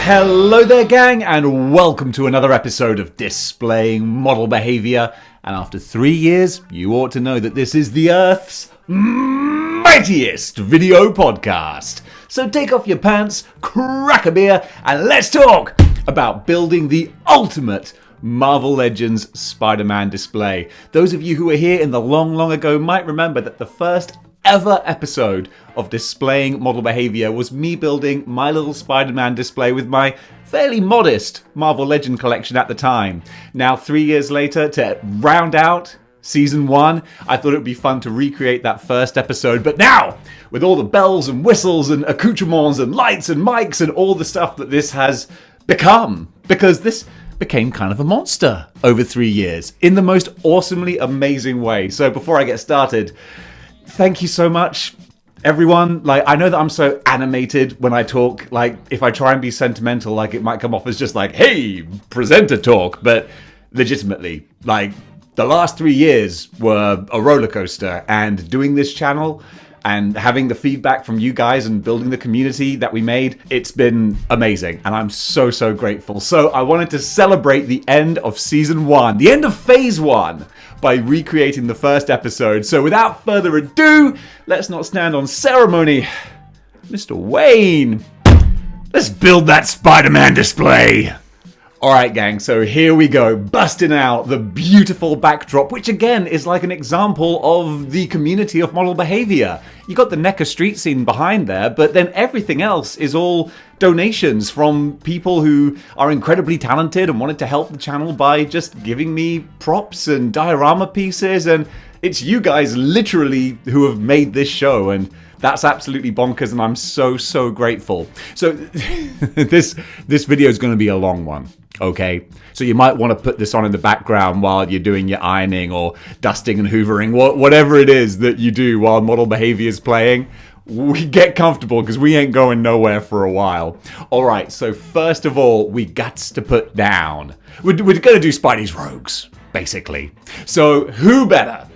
Hello there, gang, and welcome to another episode of Displaying-Model-Behaviour. And after 3 years, you ought to know that this is the Earth's mightiest video podcast. So take off your pants, crack a beer, and let's talk about building the ultimate Marvel Legends Spider-Man display. Those of you who were here in the long ago might remember that the first ever episode of Displaying Model Behaviour was me building my little Spider-Man display with my fairly modest Marvel Legend collection at the time. Now, 3 years later, to round out Season 1, I thought it would be fun to recreate that first episode, but now, with all the bells and whistles and accoutrements and lights and mics and all the stuff that this has become, because this became kind of a monster over 3 years in the most awesomely amazing way. So before I get started, thank you so much, everyone. Like, I know that I'm so animated when I talk. Like, if I try and be sentimental, like, it might come off as just like, hey, presenter talk. But legitimately, like, the last 3 years were a roller coaster. And doing this channel and having the feedback from you guys and building the community that we made, it's been amazing. And I'm so grateful. So I wanted to celebrate the end of Season 1, the end of Phase 1, by recreating the first episode. So without further ado, let's not stand on ceremony. Mr. Wayne, let's build that Spider-Man display. Alright, gang, so here we go, busting out the beautiful backdrop, which again is like an example of the community of model behavior. You got the Necker street scene behind there, but then everything else is all donations from people who are incredibly talented and wanted to help the channel by just giving me props and diorama pieces, and it's you guys literally who have made this show, and that's absolutely bonkers, and I'm so grateful. So this video is going to be a long one. Okay, so you might want to put this on in the background while you're doing your ironing or dusting and hoovering, whatever it is that you do while model behavior is playing. We get comfortable because we ain't going nowhere for a while. Alright, so first of all, we gots to put down. We're going to do Spidey's rogues, basically. So who better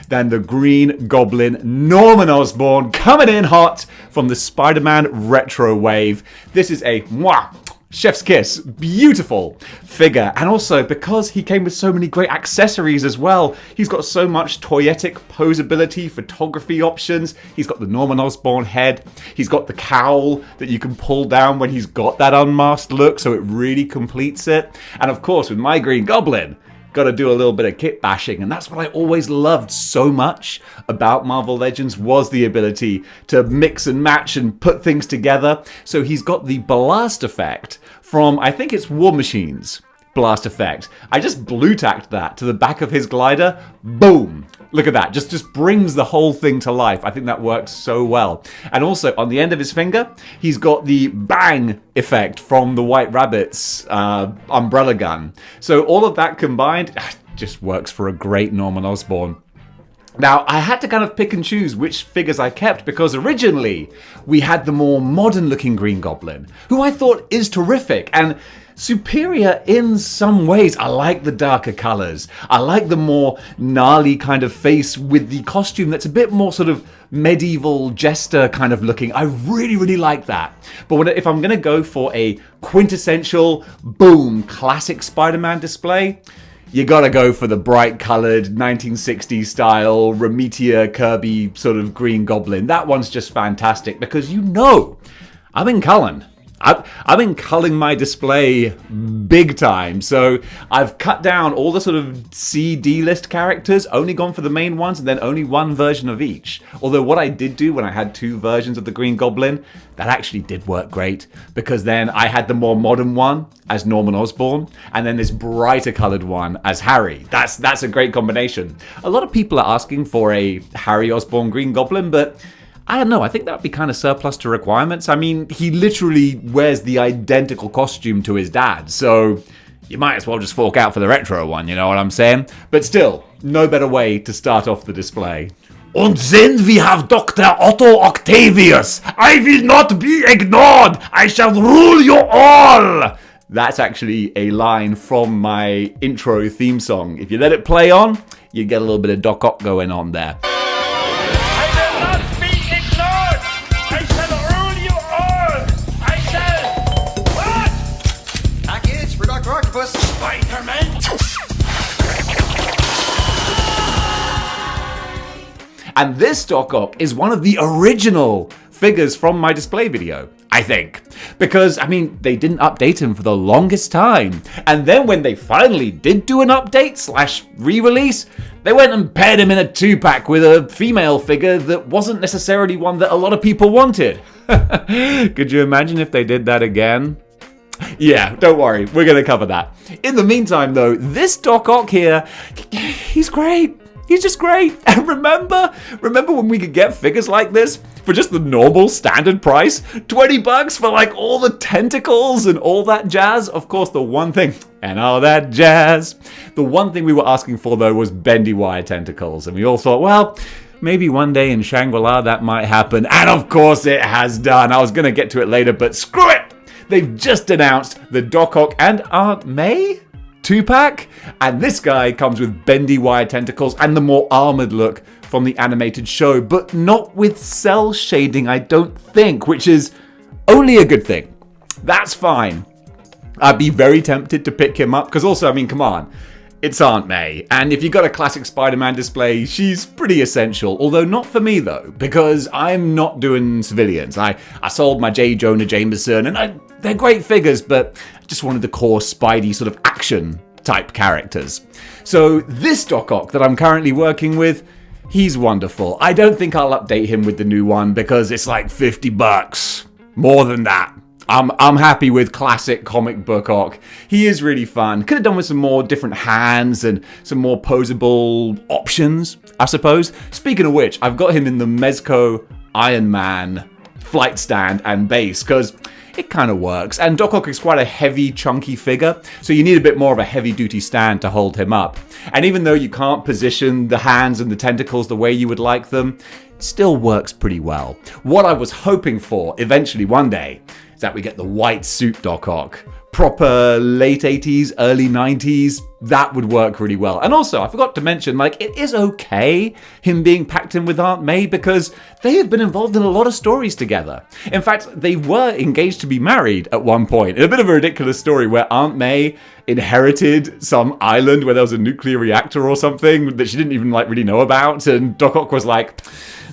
than the Green Goblin, Norman Osborn, coming in hot from the Spider-Man retro wave. This is a chef's kiss, beautiful figure, and also because he came with so many great accessories as well, he's got so much toyetic posability, photography options. He's got the Norman Osborn head, he's got the cowl that you can pull down when he's got that unmasked look, so it really completes it. And of course, with my Green Goblin, got to do a little bit of kit bashing, and that's what I always loved so much about Marvel Legends, was the ability to mix and match and put things together. So he's got the blast effect from, I think it's War Machine's blast effect. I just blue tacked that to the back of his glider. Boom! Look at that. Just brings the whole thing to life. I think that works so well. And also, on the end of his finger, he's got the bang effect from the White Rabbit's umbrella gun. So all of that combined just works for a great Norman Osborn. Now, I had to kind of pick and choose which figures I kept, because originally we had the more modern-looking Green Goblin, who I thought is terrific and superior in some ways. I like the darker colors. I like the more gnarly kind of face with the costume that's a bit more sort of medieval jester kind of looking. I really like that. But if I'm going to go for a quintessential, boom, classic Spider-Man display, you gotta go for the bright-colored 1960s style Remetia Kirby sort of Green Goblin. That one's just fantastic because I've been culling. I've been culling my display big time. So I've cut down all the sort of C/D list characters, only gone for the main ones, and then only one version of each. Although what I did do when I had two versions of the Green Goblin, that actually did work great, because then I had the more modern one as Norman Osborn, and then this brighter colored one as Harry. That's a great combination. A lot of people are asking for a Harry Osborn Green Goblin, but I don't know, I think that would be kind of surplus to requirements. I mean, he literally wears the identical costume to his dad, so you might as well just fork out for the retro one, you know what I'm saying? But still, no better way to start off the display. And then we have Dr. Otto Octavius. I will not be ignored. I shall rule you all. That's actually a line from my intro theme song. If you let it play on, you get a little bit of Doc Ock going on there. And this Doc Ock is one of the original figures from my display video, I think. Because, I mean, they didn't update him for the longest time. And then when they finally did do an update / re-release, they went and paired him in a 2-pack with a female figure that wasn't necessarily one that a lot of people wanted. Could you imagine if they did that again? Yeah, don't worry, we're going to cover that. In the meantime, though, this Doc Ock here, he's great. He's just great. And remember when we could get figures like this for just the normal standard price? $20 for like all the tentacles and all that jazz? Of course, the one thing, and all that jazz. The one thing we were asking for, though, was bendy wire tentacles. And we all thought, well, maybe one day in Shangri-La that might happen. And of course it has done. I was going to get to it later, but screw it. They've just announced the Doc Ock and Aunt May 2-pack, and this guy comes with bendy wire tentacles and the more armored look from the animated show, but not with cell shading, I don't think, which is only a good thing. That's fine. I'd be very tempted to pick him up, because also, I mean, come on, it's Aunt May, and if you've got a classic Spider-Man display, she's pretty essential, although not for me though, because I'm not doing civilians. I sold my J. Jonah Jameson, and they're great figures, but I just wanted the core Spidey sort of action type characters. So this Doc Ock that I'm currently working with, he's wonderful. I don't think I'll update him with the new one because it's like $50. More than that. I'm happy with classic comic book Ock. He is really fun. Could have done with some more different hands and some more posable options, I suppose. Speaking of which, I've got him in the Mezco Iron Man flight stand and base because it kind of works. And Doc Ock is quite a heavy, chunky figure, so you need a bit more of a heavy-duty stand to hold him up. And even though you can't position the hands and the tentacles the way you would like them, it still works pretty well. What I was hoping for eventually one day is that we get the white suit Doc Ock. Proper late 80s, early 90s, that would work really well. And also, I forgot to mention, like, it is okay him being packed in with Aunt May because they have been involved in a lot of stories together. In fact, they were engaged to be married at one point. In a bit of a ridiculous story where Aunt May inherited some island where there was a nuclear reactor or something that she didn't even like really know about, and Doc Ock was like,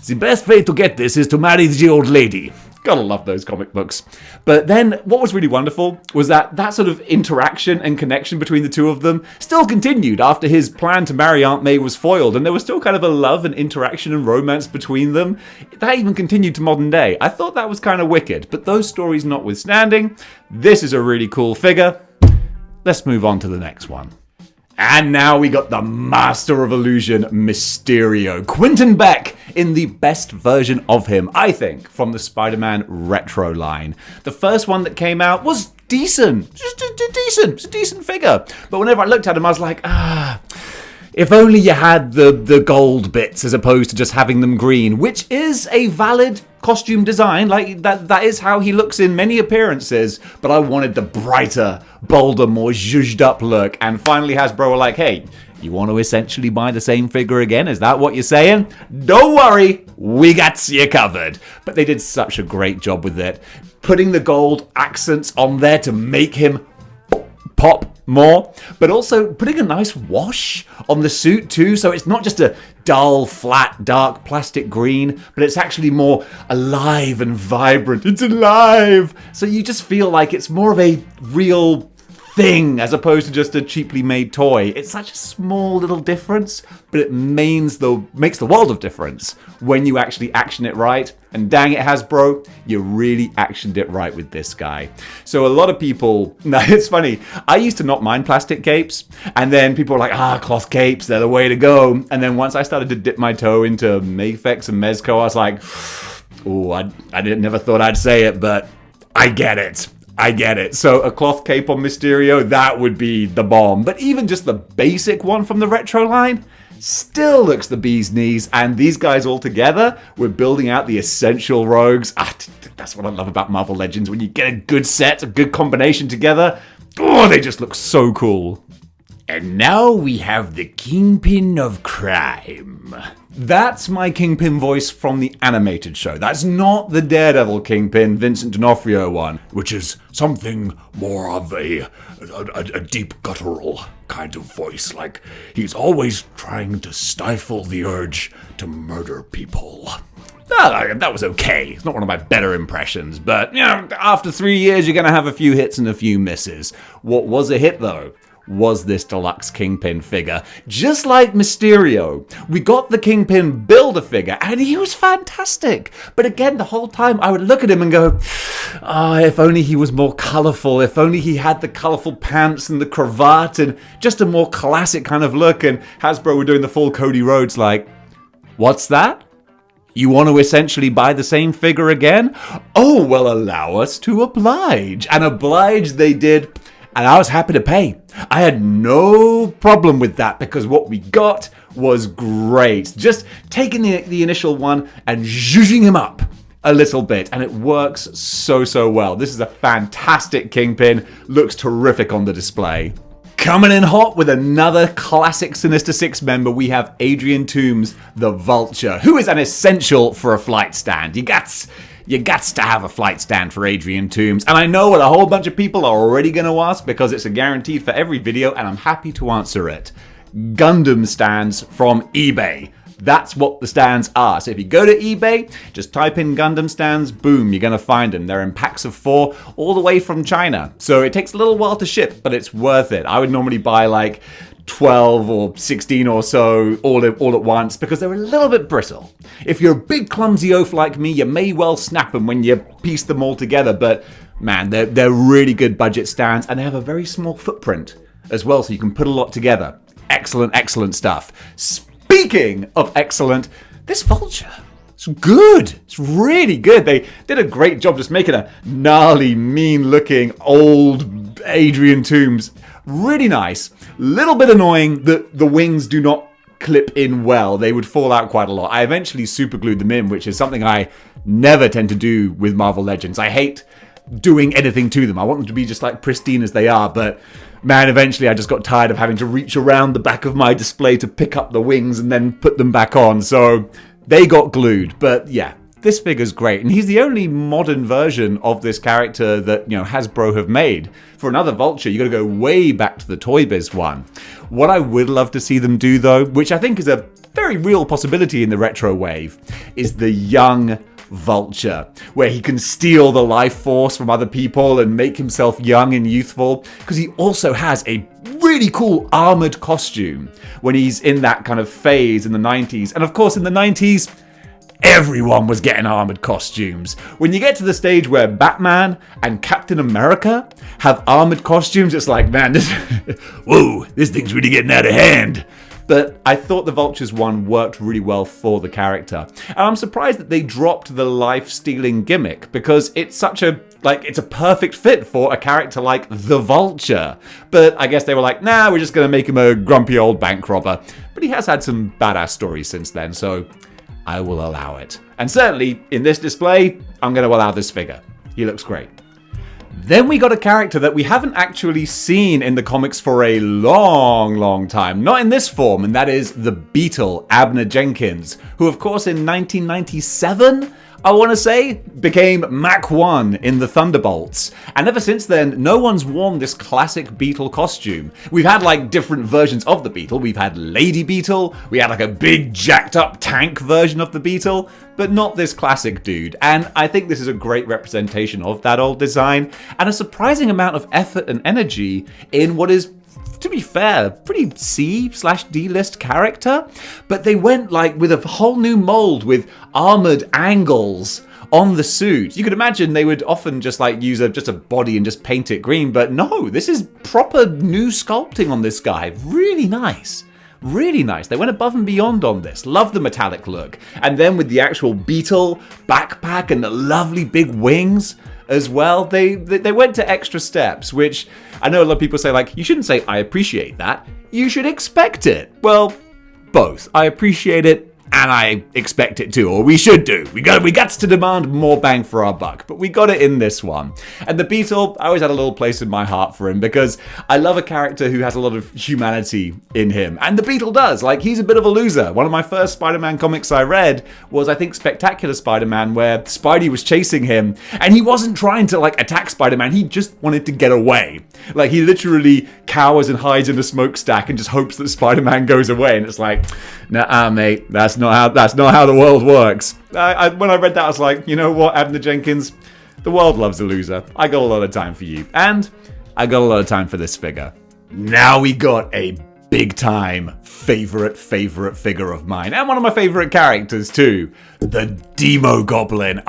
the best way to get this is to marry the old lady. Gotta love those comic books. But then what was really wonderful was that sort of interaction and connection between the two of them still continued after his plan to marry Aunt May was foiled, and there was still kind of a love and interaction and romance between them. That even continued to modern day. I thought that was kind of wicked, but those stories notwithstanding, this is a really cool figure. Let's move on to the next one. And now we got the Master of Illusion, Mysterio. Quentin Beck in the best version of him, I think, from the Spider-Man retro line. The first one that came out was decent. Just decent. It's a decent figure. But whenever I looked at him, I was like, if only you had the gold bits as opposed to just having them green, which is a valid costume design. Like that is how he looks in many appearances, but I wanted the brighter, bolder, more zhuzhed up look, and finally Hasbro were like, hey, you want to essentially buy the same figure again? Is that what you're saying? Don't worry, we got you covered. But they did such a great job with it, putting the gold accents on there to make him pop more, but also putting a nice wash on the suit too, so it's not just a dull, flat, dark plastic green, but it's actually more alive and vibrant. It's alive! So you just feel like it's more of a real thing as opposed to just a cheaply made toy. It's such a small little difference, but it makes the world of difference when you actually action it right. And dang it, Hasbro, you really actioned it right with this guy. So a lot of people, now it's funny, I used to not mind plastic capes, and then people were like, cloth capes, they're the way to go. And then once I started to dip my toe into Mafex and Mezco, I was like, I never thought I'd say it, but I get it. I get it. So a cloth cape on Mysterio, that would be the bomb. But even just the basic one from the retro line still looks the bee's knees. And these guys all together, we're building out the essential rogues. That's what I love about Marvel Legends. When you get a good set, a good combination together, they just look so cool. And now we have the Kingpin of Crime. That's my Kingpin voice from the animated show. That's not the Daredevil Kingpin, Vincent D'Onofrio one. Which is something more of a deep guttural kind of voice. Like he's always trying to stifle the urge to murder people. That was okay. It's not one of my better impressions, but after 3 years, you're going to have a few hits and a few misses. What was a hit, though, was this deluxe Kingpin figure. Just like Mysterio, we got the Kingpin Build-A-Figure, and he was fantastic. But again, the whole time, I would look at him and go, if only he was more colourful, if only he had the colourful pants and the cravat and just a more classic kind of look. And Hasbro were doing the full Cody Rhodes like, what's that? You want to essentially buy the same figure again? Oh, well, allow us to oblige. And oblige they did, and I was happy to pay. I had no problem with that because what we got was great. Just taking the initial one and zhuzhing him up a little bit, and it works so well. This is a fantastic Kingpin. Looks terrific on the display. Coming in hot with another classic Sinister Six member, we have Adrian Toomes, the Vulture, who is an essential for a flight stand. You gots to have a flight stand for Adrian Toomes. And I know what a whole bunch of people are already going to ask because it's a guaranteed for every video, and I'm happy to answer it. Gundam stands from eBay. That's what the stands are. So if you go to eBay, just type in Gundam stands, boom, you're going to find them. They're in packs of 4 all the way from China. So it takes a little while to ship, but it's worth it. I would normally buy like 12 or 16 or so all at once because they're a little bit brittle. If you're a big clumsy oaf like me, you may well snap them when you piece them all together, but man, they're really good budget stands and they have a very small footprint as well, so you can put a lot together. Excellent stuff. Speaking of excellent, this Vulture, it's good. It's really good. They did a great job just making a gnarly, mean-looking, old Adrian Toomes. Really nice. Little bit annoying that the wings do not clip in well. They would fall out quite a lot. I eventually superglued them in, which is something I never tend to do with Marvel Legends. I hate doing anything to them. I want them to be just like pristine as they are, but man, eventually I just got tired of having to reach around the back of my display to pick up the wings and then put them back on, so they got glued. But yeah, this figure's great, and he's the only modern version of this character that, Hasbro have made. For another Vulture, you gotta go way back to the Toy Biz one. What I would love to see them do, though, which I think is a very real possibility in the retro wave, is the young Vulture, where he can steal the life force from other people and make himself young and youthful, because he also has a really cool armored costume when he's in that kind of phase in the 90s. And of course, in the 90s, everyone was getting armored costumes. When you get to the stage where Batman and Captain America have armored costumes, it's like, man, whoa, this thing's really getting out of hand. But I thought the Vulture's one worked really well for the character. And I'm surprised that they dropped the life-stealing gimmick, because it's such a, it's a perfect fit for a character like the Vulture. But I guess they were like, nah, we're just going to make him a grumpy old bank robber. But he has had some badass stories since then, so I will allow it. And certainly, in this display, I'm going to allow this figure. He looks great. Then we got a character that we haven't actually seen in the comics for a long time. Not in this form, and that is the Beetle, Abner Jenkins, who of course in 1997, I want to say, became Mach 1 in the Thunderbolts. And ever since then, no one's worn this classic Beetle costume. We've had different versions of the Beetle. We've had Lady Beetle, we had a big jacked up tank version of the Beetle, but not this classic dude. And I think this is a great representation of that old design, and a surprising amount of effort and energy in what is, to be fair, pretty C/D list character, but they went with a whole new mold with armored angles on the suit. You could imagine they would often just use just a body and just paint it green, but no, this is proper new sculpting on this guy. Really nice. Really nice. They went above and beyond on this. Love the metallic look. And then with the actual Beetle backpack and the lovely big wings as well, they went to extra steps, which I know a lot of people say, you shouldn't say, I appreciate that. You should expect it. Well, both. I appreciate it and I expect it to, or we should do. We got to demand more bang for our buck, but we got it in this one. And the Beetle, I always had a little place in my heart for him because I love a character who has a lot of humanity in him, and the Beetle does. Like, he's a bit of a loser. One of my first Spider-Man comics I read was, I think, Spectacular Spider-Man, where Spidey was chasing him, and he wasn't trying to, like, attack Spider-Man. He just wanted to get away. Like, he literally cowers and hides in a smokestack and just hopes that Spider-Man goes away, and it's like, nah, mate, that's not how the world works. When I read that, I was like, you know what, Abner Jenkins, the world loves a loser. I got a lot of time for you, and I got a lot of time for this figure. Now we got a big time favorite figure of mine, and one of my favorite characters too, the Demo Goblin.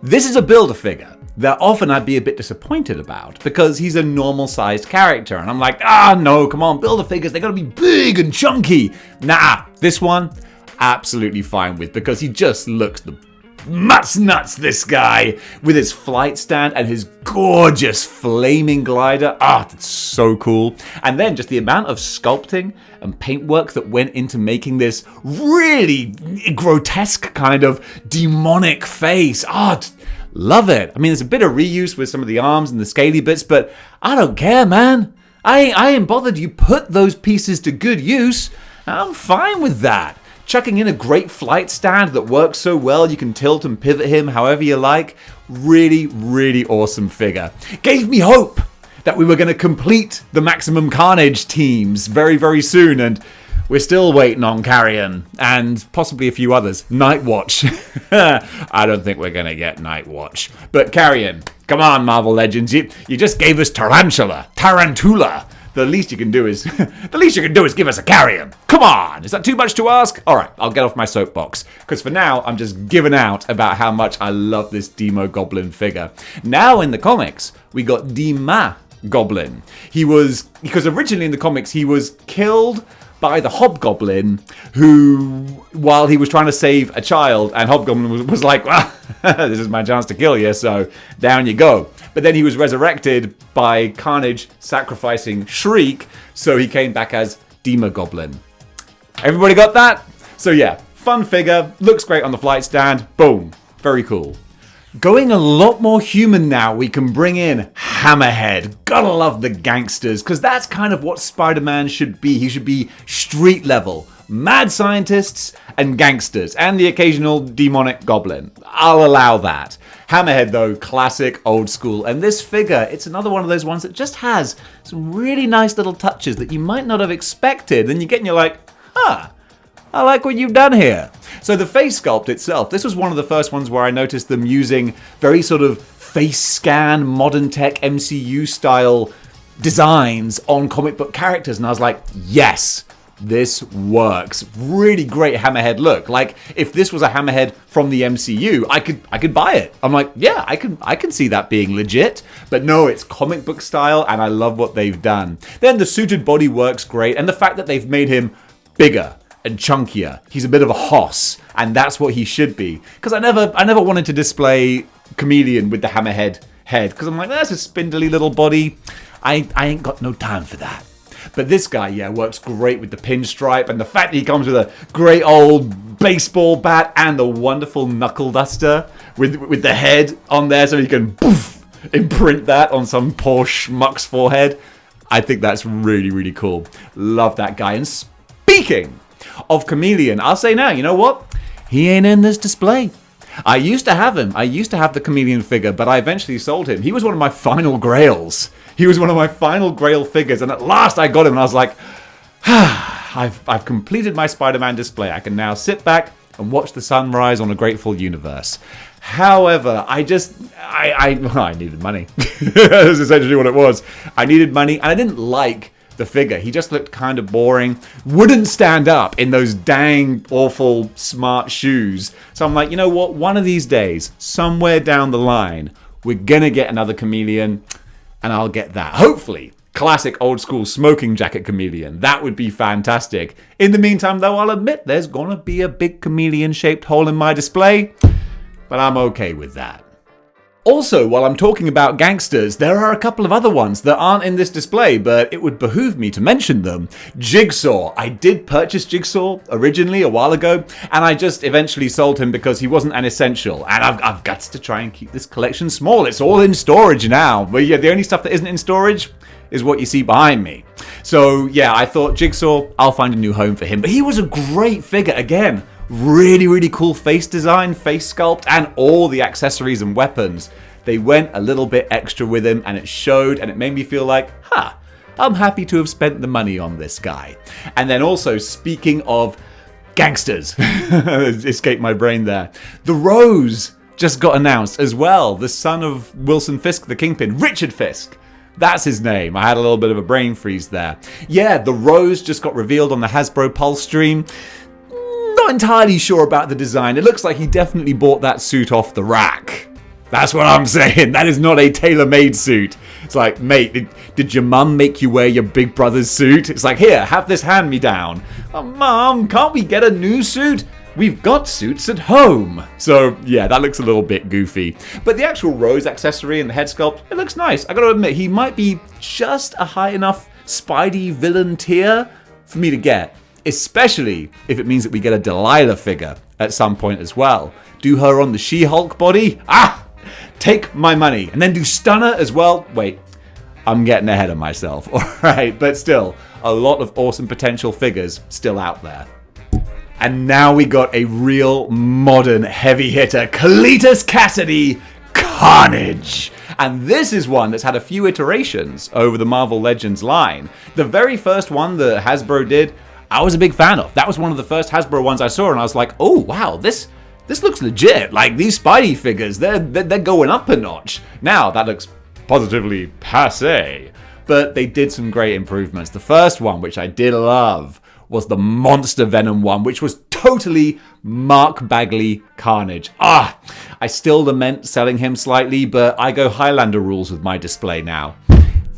This is a Build-A-Figure that often I'd be a bit disappointed about because he's a normal sized character, and I'm like, no, come on, Build-A-Figures, they gotta be big and chunky. Nah, this one, absolutely fine with, because he just looks the nuts, this guy, with his flight stand and his gorgeous flaming glider. That's so cool. And then just the amount of sculpting and paintwork that went into making this really grotesque kind of demonic face. Love it. I mean, there's a bit of reuse with some of the arms and the scaly bits, but I don't care, man. I ain't bothered. You put those pieces to good use. I'm fine with that. Chucking in a great flight stand that works so well, you can tilt and pivot him however you like. Really, really awesome figure. Gave me hope that we were going to complete the Maximum Carnage teams very, very soon, and we're still waiting on Carrion and possibly a few others. Nightwatch. I don't think we're going to get Nightwatch. But Carrion, come on, Marvel Legends. You just gave us Tarantula. The least you can do is give us a Carrion. Come on, is that too much to ask? All right, I'll get off my soapbox, because for now I'm just giving out about how much I love this Demo Goblin figure. Now in the comics, we got Demo Goblin. Because originally in the comics he was killed by the Hobgoblin, who, while he was trying to save a child, and Hobgoblin was like, well, this is my chance to kill you, so down you go. But then he was resurrected by Carnage sacrificing Shriek, so he came back as Demo Goblin. Everybody got that? So yeah, fun figure, looks great on the flight stand, boom, very cool. Going a lot more human now, we can bring in Hammerhead. Gotta love the gangsters, because that's kind of what Spider-Man should be. He should be street level. Mad scientists and gangsters, and the occasional demonic goblin. I'll allow that. Hammerhead though, classic, old school, and this figure, it's another one of those ones that just has some really nice little touches that you might not have expected, and you get and you're like, I like what you've done here. So the face sculpt itself, this was one of the first ones where I noticed them using very sort of face scan, modern tech MCU style designs on comic book characters, and I was like, yes, this works. Really great Hammerhead look. Like, if this was a Hammerhead from the MCU, I could buy it. I'm like, yeah, I can see that being legit. But no, it's comic book style, and I love what they've done. Then the suited body works great, and the fact that they've made him bigger and chunkier. He's a bit of a hoss, and that's what he should be. Because I never wanted to display Chameleon with the Hammerhead head, because I'm like, that's a spindly little body. I ain't got no time for that. But this guy, yeah, works great with the pinstripe, and the fact that he comes with a great old baseball bat and the wonderful knuckle duster with the head on there, so he can poof, imprint that on some poor schmuck's forehead. I think that's really, really cool. Love that guy. And speaking of Chameleon, I'll say now, you know what? He ain't in this display. I used to have him. I used to have the Chameleon figure, but I eventually sold him. He was one of my final grails. He was one of my final grail figures, and at last I got him, and I was like, I've completed my Spider-Man display. I can now sit back and watch the sunrise on a grateful universe. However, I needed money. That's essentially what it was. I needed money, and I didn't like the figure. He just looked kind of boring. Wouldn't stand up in those dang awful smart shoes. So I'm like, you know what? One of these days, somewhere down the line, we're gonna get another Chameleon, and I'll get that. Hopefully, classic old school smoking jacket Chameleon. That would be fantastic. In the meantime, though, I'll admit there's gonna be a big Chameleon-shaped hole in my display, but I'm okay with that. Also, while I'm talking about gangsters, there are a couple of other ones that aren't in this display, but it would behoove me to mention them. Jigsaw. I did purchase Jigsaw originally a while ago, and I just eventually sold him because he wasn't an essential. And I've got to try and keep this collection small. It's all in storage now. But yeah, the only stuff that isn't in storage is what you see behind me. So yeah, I thought Jigsaw, I'll find a new home for him. But he was a great figure again. Really, really cool face design, face sculpt, and all the accessories and weapons. They went a little bit extra with him, and it showed, and it made me feel like, I'm happy to have spent the money on this guy. And then also, speaking of gangsters, escaped my brain there. The Rose just got announced as well. The son of Wilson Fisk, the Kingpin, Richard Fisk. That's his name. I had a little bit of a brain freeze there. Yeah, the Rose just got revealed on the Hasbro Pulse stream. Not entirely sure about the design. It looks like he definitely bought that suit off the rack. That's what I'm saying. That is not a tailor-made suit. It's like, mate, did your mum make you wear your big brother's suit? It's like, here, have this hand-me-down. Oh, Mum, can't we get a new suit? We've got suits at home. So, yeah, that looks a little bit goofy. But the actual Rose accessory and the head sculpt, it looks nice. I gotta admit, he might be just a high enough Spidey villain tier for me to get. Especially if it means that we get a Delilah figure at some point as well. Do her on the She-Hulk body? Take my money. And then do Stunner as well? Wait, I'm getting ahead of myself. Alright, but still, a lot of awesome potential figures still out there. And now we got a real modern heavy hitter, Cletus Cassidy, Carnage. And this is one that's had a few iterations over the Marvel Legends line. The very first one that Hasbro did, I was a big fan of. That was one of the first Hasbro ones I saw, and I was like, oh wow, this looks legit. Like, these Spidey figures, they're going up a notch. Now that looks positively passé, but they did some great improvements. The first one, which I did love, was the Monster Venom one, which was totally Mark Bagley Carnage. I still lament selling him slightly, but I go Highlander rules with my display now.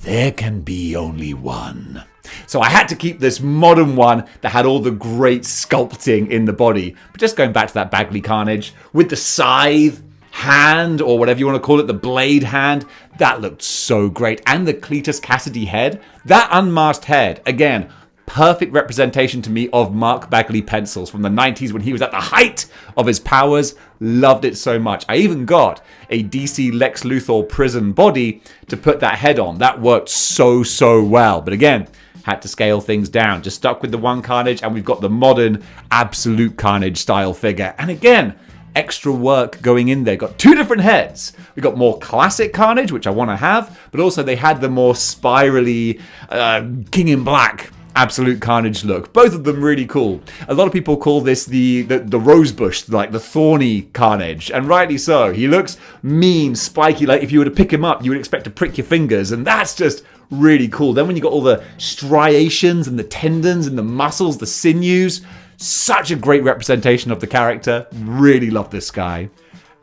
There can be only one. So I had to keep this modern one that had all the great sculpting in the body. But just going back to that Bagley Carnage, with the scythe hand, or whatever you want to call it, the blade hand, that looked so great. And the Cletus Cassidy head, that unmasked head, again, perfect representation to me of Mark Bagley pencils from the 90s when he was at the height of his powers. Loved it so much. I even got a DC Lex Luthor prison body to put that head on. That worked so well. But again, had to scale things down. Just stuck with the one Carnage, and we've got the modern Absolute Carnage style figure. And again, extra work going in there. Got two different heads. We got more classic Carnage, which I want to have, but also they had the more spirally King in Black Absolute Carnage look. Both of them really cool. A lot of people call this the rosebush, like the thorny Carnage, and rightly so. He looks mean, spiky, like if you were to pick him up, you would expect to prick your fingers, and that's just really cool. Then when you got all the striations and the tendons and the muscles, the sinews, such a great representation of the character. Really love this guy.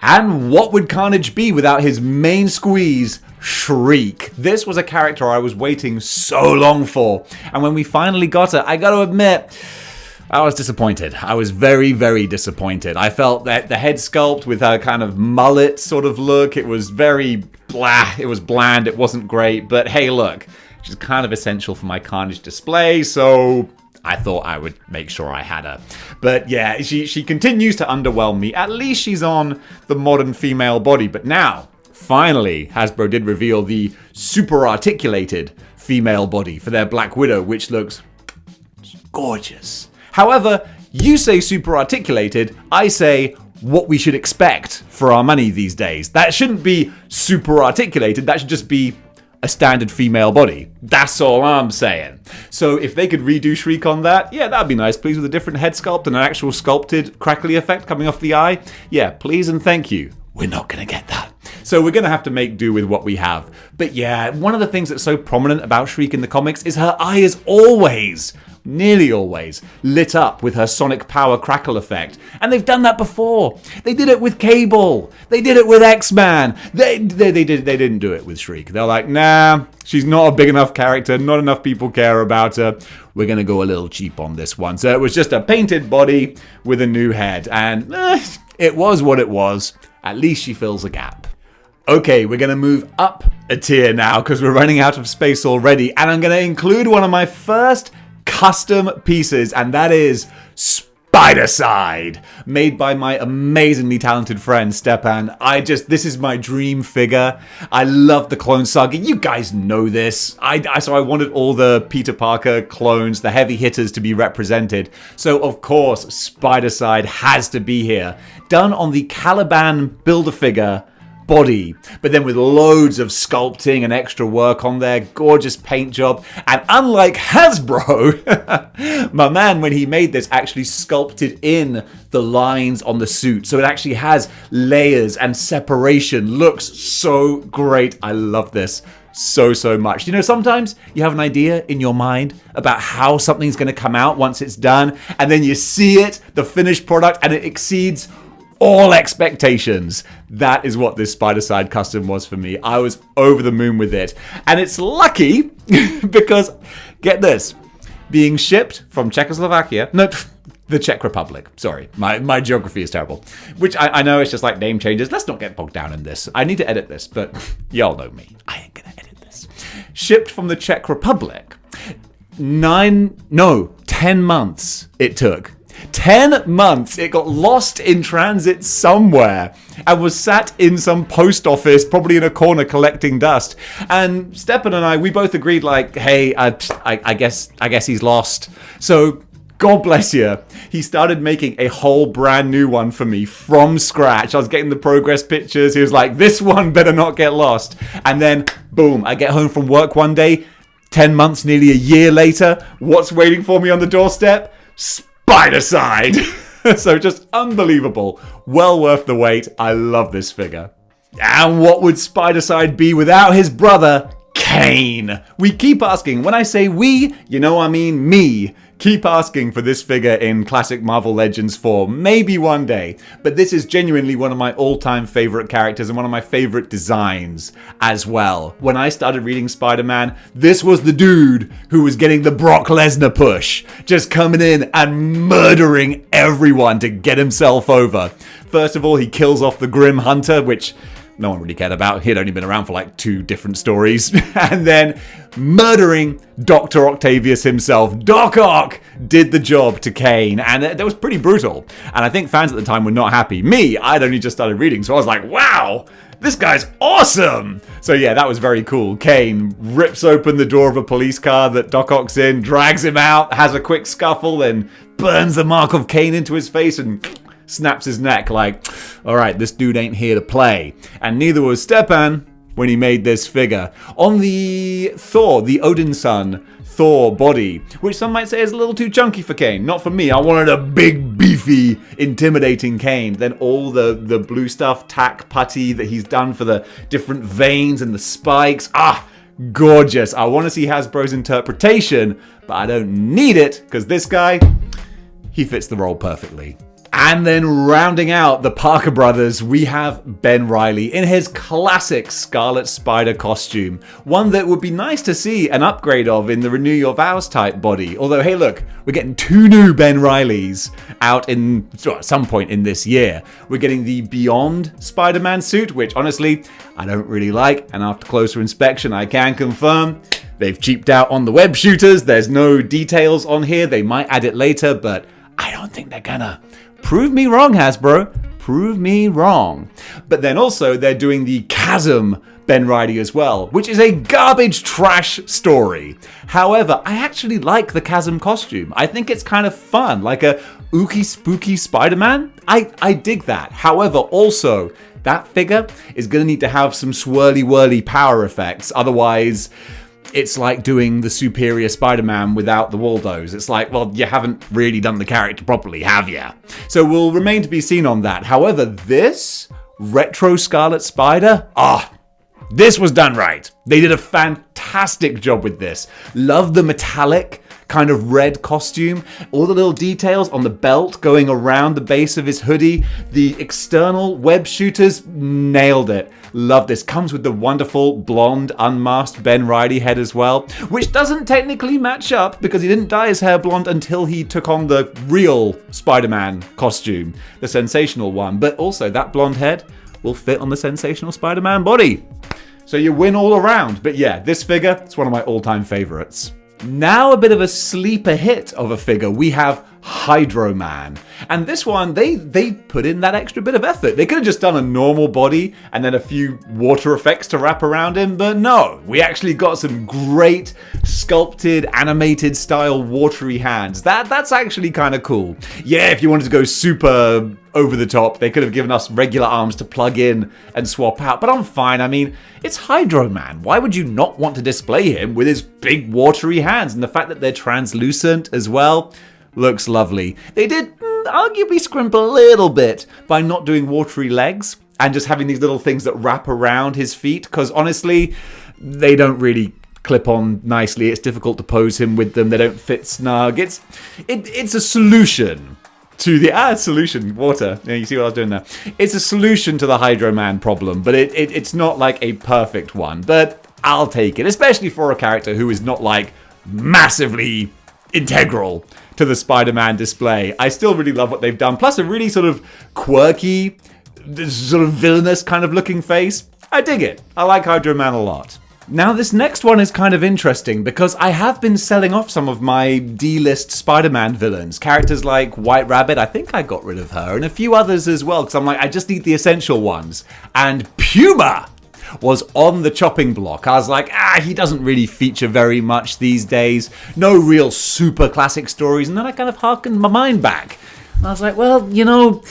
And what would Carnage be without his main squeeze, Shriek? This was a character I was waiting so long for, and when we finally got her, I gotta admit, I was disappointed. I was very, very disappointed. I felt that the head sculpt with her kind of mullet sort of look, it was very blah, it was bland, it wasn't great, but hey look, she's kind of essential for my Carnage display, so I thought I would make sure I had her. But yeah, she continues to underwhelm me. At least she's on the modern female body, but now, finally, Hasbro did reveal the super articulated female body for their Black Widow, which looks gorgeous. However, you say super articulated, I say what we should expect for our money these days. That shouldn't be super articulated, that should just be a standard female body. That's all I'm saying. So if they could redo Shriek on that, yeah, that'd be nice. Please, with a different head sculpt and an actual sculpted crackly effect coming off the eye. Yeah, please and thank you. We're not going to get that. So we're going to have to make do with what we have. But yeah, one of the things that's so prominent about Shriek in the comics is her eye is always, nearly always, lit up with her sonic power crackle effect. And they've done that before. They did it with Cable. They did it with X-Man. They didn't do it with Shriek. They're like, nah, she's not a big enough character. Not enough people care about her. We're going to go a little cheap on this one. So it was just a painted body with a new head. And it was what it was. At least she fills a gap. Okay, we're going to move up a tier now because we're running out of space already. And I'm going to include one of my first custom pieces, and that is Spider-Side, made by my amazingly talented friend Stepan. This is my dream figure. I love the Clone Saga. You guys know this. So I wanted all the Peter Parker clones, the heavy hitters, to be represented. So of course, Spider-Side has to be here. Done on the Caliban Build-A-Figure body, but then with loads of sculpting and extra work on there, gorgeous paint job. And unlike Hasbro, my man, when he made this, actually sculpted in the lines on the suit, so it actually has layers and separation. Looks so great. I love this so much. You know, sometimes you have an idea in your mind about how something's going to come out once it's done, and then you see it, the finished product, and it exceeds all expectations. That is what this Spider-Side custom was for me. I was over the moon with it. And it's lucky because, get this, being shipped from Czechoslovakia, no, the Czech Republic. Sorry, my geography is terrible. Which I know it's just like name changes. Let's not get bogged down in this. I need to edit this, but y'all know me. I ain't gonna edit this. Shipped from the Czech Republic. 10 months it took. 10 months it got lost in transit somewhere and was sat in some post office, probably in a corner collecting dust. And Stepan and I, we both agreed, like, hey, I guess he's lost. So God bless you, he started making a whole brand new one for me from scratch. I was getting the progress pictures. He was like, this one better not get lost. And then boom, I get home from work one day, 10 months, nearly a year later. What's waiting for me on the doorstep? Spider-Side. So just unbelievable. Well worth the wait. I love this figure. And what would Spider-Side be without his brother, Kane? We keep asking. When I say we, you know I mean me. Keep asking for this figure in classic Marvel Legends form. Maybe one day. But this is genuinely one of my all-time favorite characters and one of my favorite designs as well. When I started reading Spider-Man, this was the dude who was getting the Brock Lesnar push. Just coming in and murdering everyone to get himself over. First of all, he kills off the Grim Hunter, which no one really cared about. He'd only been around for like 2 different stories. And then murdering Dr. Octavius himself. Doc Ock did the job to Kane, and that was pretty brutal. And I think fans at the time were not happy. Me, I'd only just started reading, so I was like, wow, this guy's awesome. So yeah, that was very cool. Kane rips open the door of a police car that Doc Ock's in, drags him out, has a quick scuffle, then burns the mark of Kane into his face and snaps his neck like, all right, this dude ain't here to play. And neither was Stepan when he made this figure. On the Thor, the Odin son Thor body, which some might say is a little too chunky for Kane. Not for me. I wanted a big, beefy, intimidating Kane. Then all the blue stuff, tack putty that he's done for the different veins and the spikes. Gorgeous. I want to see Hasbro's interpretation, but I don't need it because this guy, he fits the role perfectly. And then rounding out the Parker brothers, we have Ben Reilly in his classic Scarlet Spider costume. One that would be nice to see an upgrade of in the Renew Your Vows type body. Although, hey look, we're getting 2 new Ben Reillys out at some point in this year. We're getting the Beyond Spider-Man suit, which honestly, I don't really like. And after closer inspection, I can confirm they've cheaped out on the web shooters. There's no details on here. They might add it later, but I don't think they're gonna. Prove me wrong, Hasbro. Prove me wrong. But then also they're doing the Chasm Ben Reilly as well, which is a garbage trash story. However, I actually like the Chasm costume. I think it's kind of fun, like a ooky spooky Spider-Man. I dig that. However, also, that figure is going to need to have some swirly whirly power effects. Otherwise, it's like doing the superior Spider-Man without the Waldos. It's like, well, you haven't really done the character properly, have ya? So we'll remain to be seen on that. However, this retro Scarlet Spider, this was done right. They did a fantastic job with this. Love the metallic kind of red costume. All the little details on the belt going around the base of his hoodie. The external web shooters, nailed it. Love this. Comes with the wonderful blonde unmasked Ben Reilly head as well, which doesn't technically match up because he didn't dye his hair blonde until he took on the real Spider-Man costume, the sensational one. But also that blonde head, will fit on the Sensational Spider-Man body. So you win all around. But yeah, this figure, it's one of my all-time favorites. Now a bit of a sleeper hit of a figure. We have Hydroman. And this one, they put in that extra bit of effort. They could have just done a normal body and then a few water effects to wrap around him, but no. We actually got some great sculpted, animated style watery hands. That's actually kind of cool. Yeah, if you wanted to go super over the top, they could have given us regular arms to plug in and swap out, but I'm fine. I mean, it's Hydroman. Why would you not want to display him with his big watery hands? And the fact that they're translucent as well looks lovely. They did arguably scrimp a little bit by not doing watery legs and just having these little things that wrap around his feet, because honestly, they don't really clip on nicely. It's difficult to pose him with them. They don't fit snug. It's a solution to the solution, water. Yeah, you see what I was doing there? It's a solution to the Hydroman problem, but it's not like a perfect one. But I'll take it, especially for a character who is not like massively integral to the Spider-Man display. I still really love what they've done. Plus a really sort of quirky, sort of villainous kind of looking face. I dig it. I like Hydroman a lot. Now this next one is kind of interesting because I have been selling off some of my D-list Spider-Man villains. Characters like White Rabbit, I think I got rid of her, and a few others as well, because I'm like, I just need the essential ones. And Puma was on the chopping block. I was like, he doesn't really feature very much these days. No real super classic stories. And then I kind of harkened my mind back. And I was like, well, you know,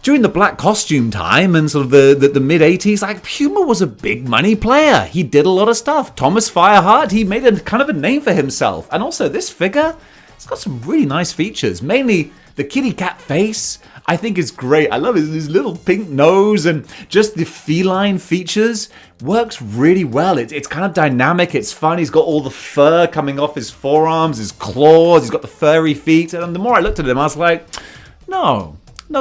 during the black costume time and sort of the mid-80s, like, Puma was a big money player. He did a lot of stuff. Thomas Fireheart, he made a kind of a name for himself. And also this figure, it's got some really nice features. Mainly the kitty cat face, I think is great. I love his little pink nose and just the feline features. Works really well. It's kind of dynamic. It's fun. He's got all the fur coming off his forearms, his claws. He's got the furry feet. And the more I looked at him, I was like, no,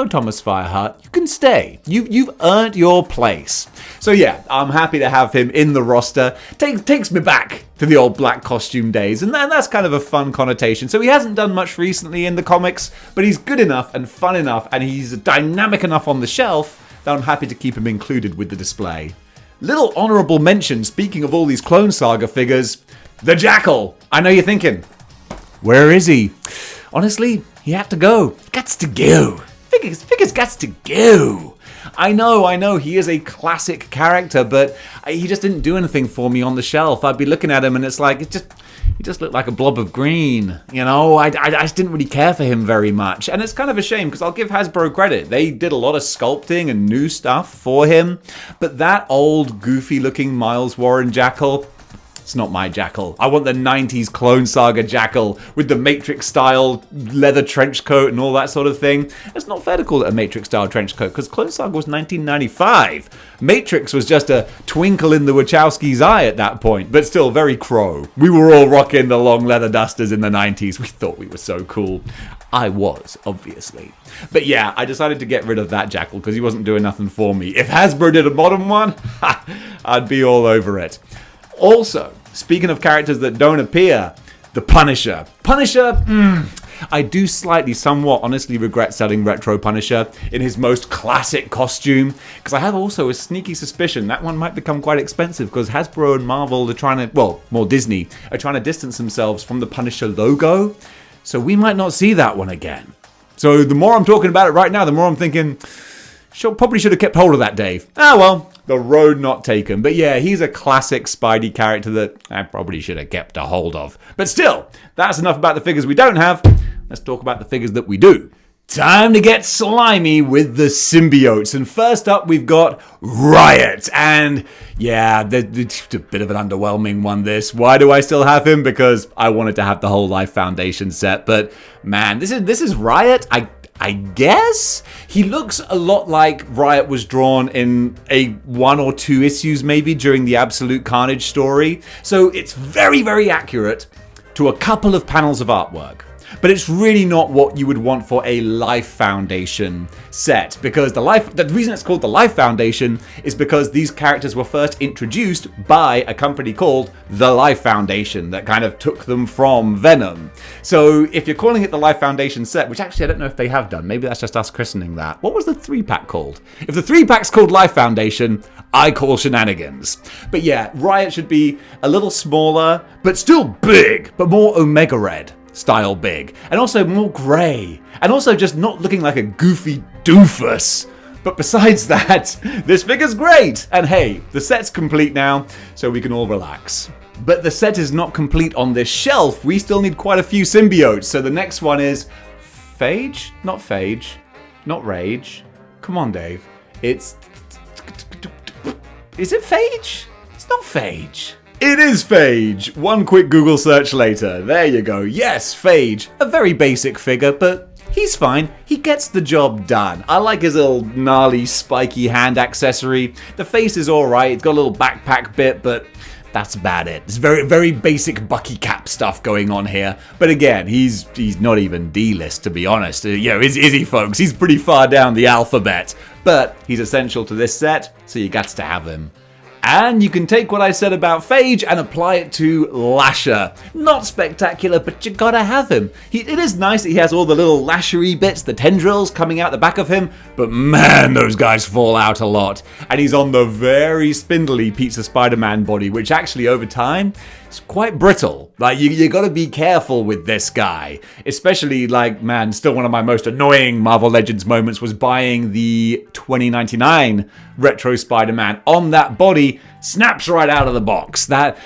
Thomas Fireheart, you can stay. You've earned your place. So yeah, I'm happy to have him in the roster. Takes me back to the old black costume days, and that's kind of a fun connotation. So he hasn't done much recently in the comics, but he's good enough and fun enough, and he's dynamic enough on the shelf that I'm happy to keep him included with the display. Little honorable mention, speaking of all these Clone Saga figures, the Jackal. I know you're thinking, where is he? Honestly, he had to go. Gats to go. Figures gats to go. I know, he is a classic character, but he just didn't do anything for me on the shelf. I'd be looking at him and it's like, he just looked like a blob of green. You know, I just didn't really care for him very much. And it's kind of a shame because I'll give Hasbro credit. They did a lot of sculpting and new stuff for him. But that old goofy looking Miles Warren Jackal, it's not my Jackal. I want the 90s Clone Saga Jackal with the Matrix-style leather trench coat and all that sort of thing. It's not fair to call it a Matrix-style trench coat because Clone Saga was 1995. Matrix was just a twinkle in the Wachowski's eye at that point, but still very Crow. We were all rocking the long leather dusters in the 90s. We thought we were so cool. I was, obviously. But yeah, I decided to get rid of that Jackal because he wasn't doing nothing for me. If Hasbro did a modern one, I'd be all over it. Also, speaking of characters that don't appear, the Punisher. I do somewhat honestly regret selling Retro Punisher in his most classic costume, because I have also a sneaky suspicion that one might become quite expensive because Hasbro and Marvel are trying to, well, more Disney, are trying to distance themselves from the Punisher logo, so we might not see that one again. So the more I'm talking about it right now, the more I'm thinking, probably should have kept hold of that, Dave. Well. The road not taken. But yeah, he's a classic Spidey character that I probably should have kept a hold of. But still, that's enough about the figures we don't have. Let's talk about the figures that we do. Time to get slimy with the symbiotes. And first up, we've got Riot. And yeah, it's a bit of an underwhelming one, this. Why do I still have him? Because I wanted to have the whole Life Foundation set. But man, this is Riot. I guess he looks a lot like Riot was drawn in a 1 or 2 issues maybe during the Absolute Carnage story. So it's very, very accurate to a couple of panels of artwork. but it's really not what you would want for a Life Foundation set, because the reason it's called the Life Foundation is because these characters were first introduced by a company called the Life Foundation that kind of took them from Venom. So if you're calling it the Life Foundation set, which actually I don't know if they have done, maybe that's just us christening that. What was the 3-pack called? If the 3-pack's called Life Foundation, I call shenanigans. But yeah, Riot should be a little smaller, but still big, but more Omega Red style big, and also more grey, and also just not looking like a goofy doofus. But besides that, this figure's great, and hey, the set's complete now, so we can all relax. But the set is not complete on this shelf. We still need quite a few symbiotes, so the next one is phage? Not phage, not rage. Come on, Dave. Is it phage? It's not phage. It is phage! One quick Google search later. There you go. Yes, phage. A very basic figure, but he's fine. He gets the job done. I like his little gnarly, spiky hand accessory. The face is alright. It's got a little backpack bit, but that's about it. It's very, very basic Bucky Cap stuff going on here. But again, he's not even D-list, to be honest. Is he, folks? He's pretty far down the alphabet. But he's essential to this set, so you got to have him. And you can take what I said about phage and apply it to Lasher. Not spectacular, but you gotta have him. It is nice that he has all the little lashery bits, the tendrils coming out the back of him, but man, those guys fall out a lot. And he's on the very spindly Pizza Spider-Man body, which actually over time is quite brittle. Like, you gotta be careful with this guy. Especially, like, man, still one of my most annoying Marvel Legends moments was buying the 2099 Retro Spider-Man on that body. Snaps right out of the box. That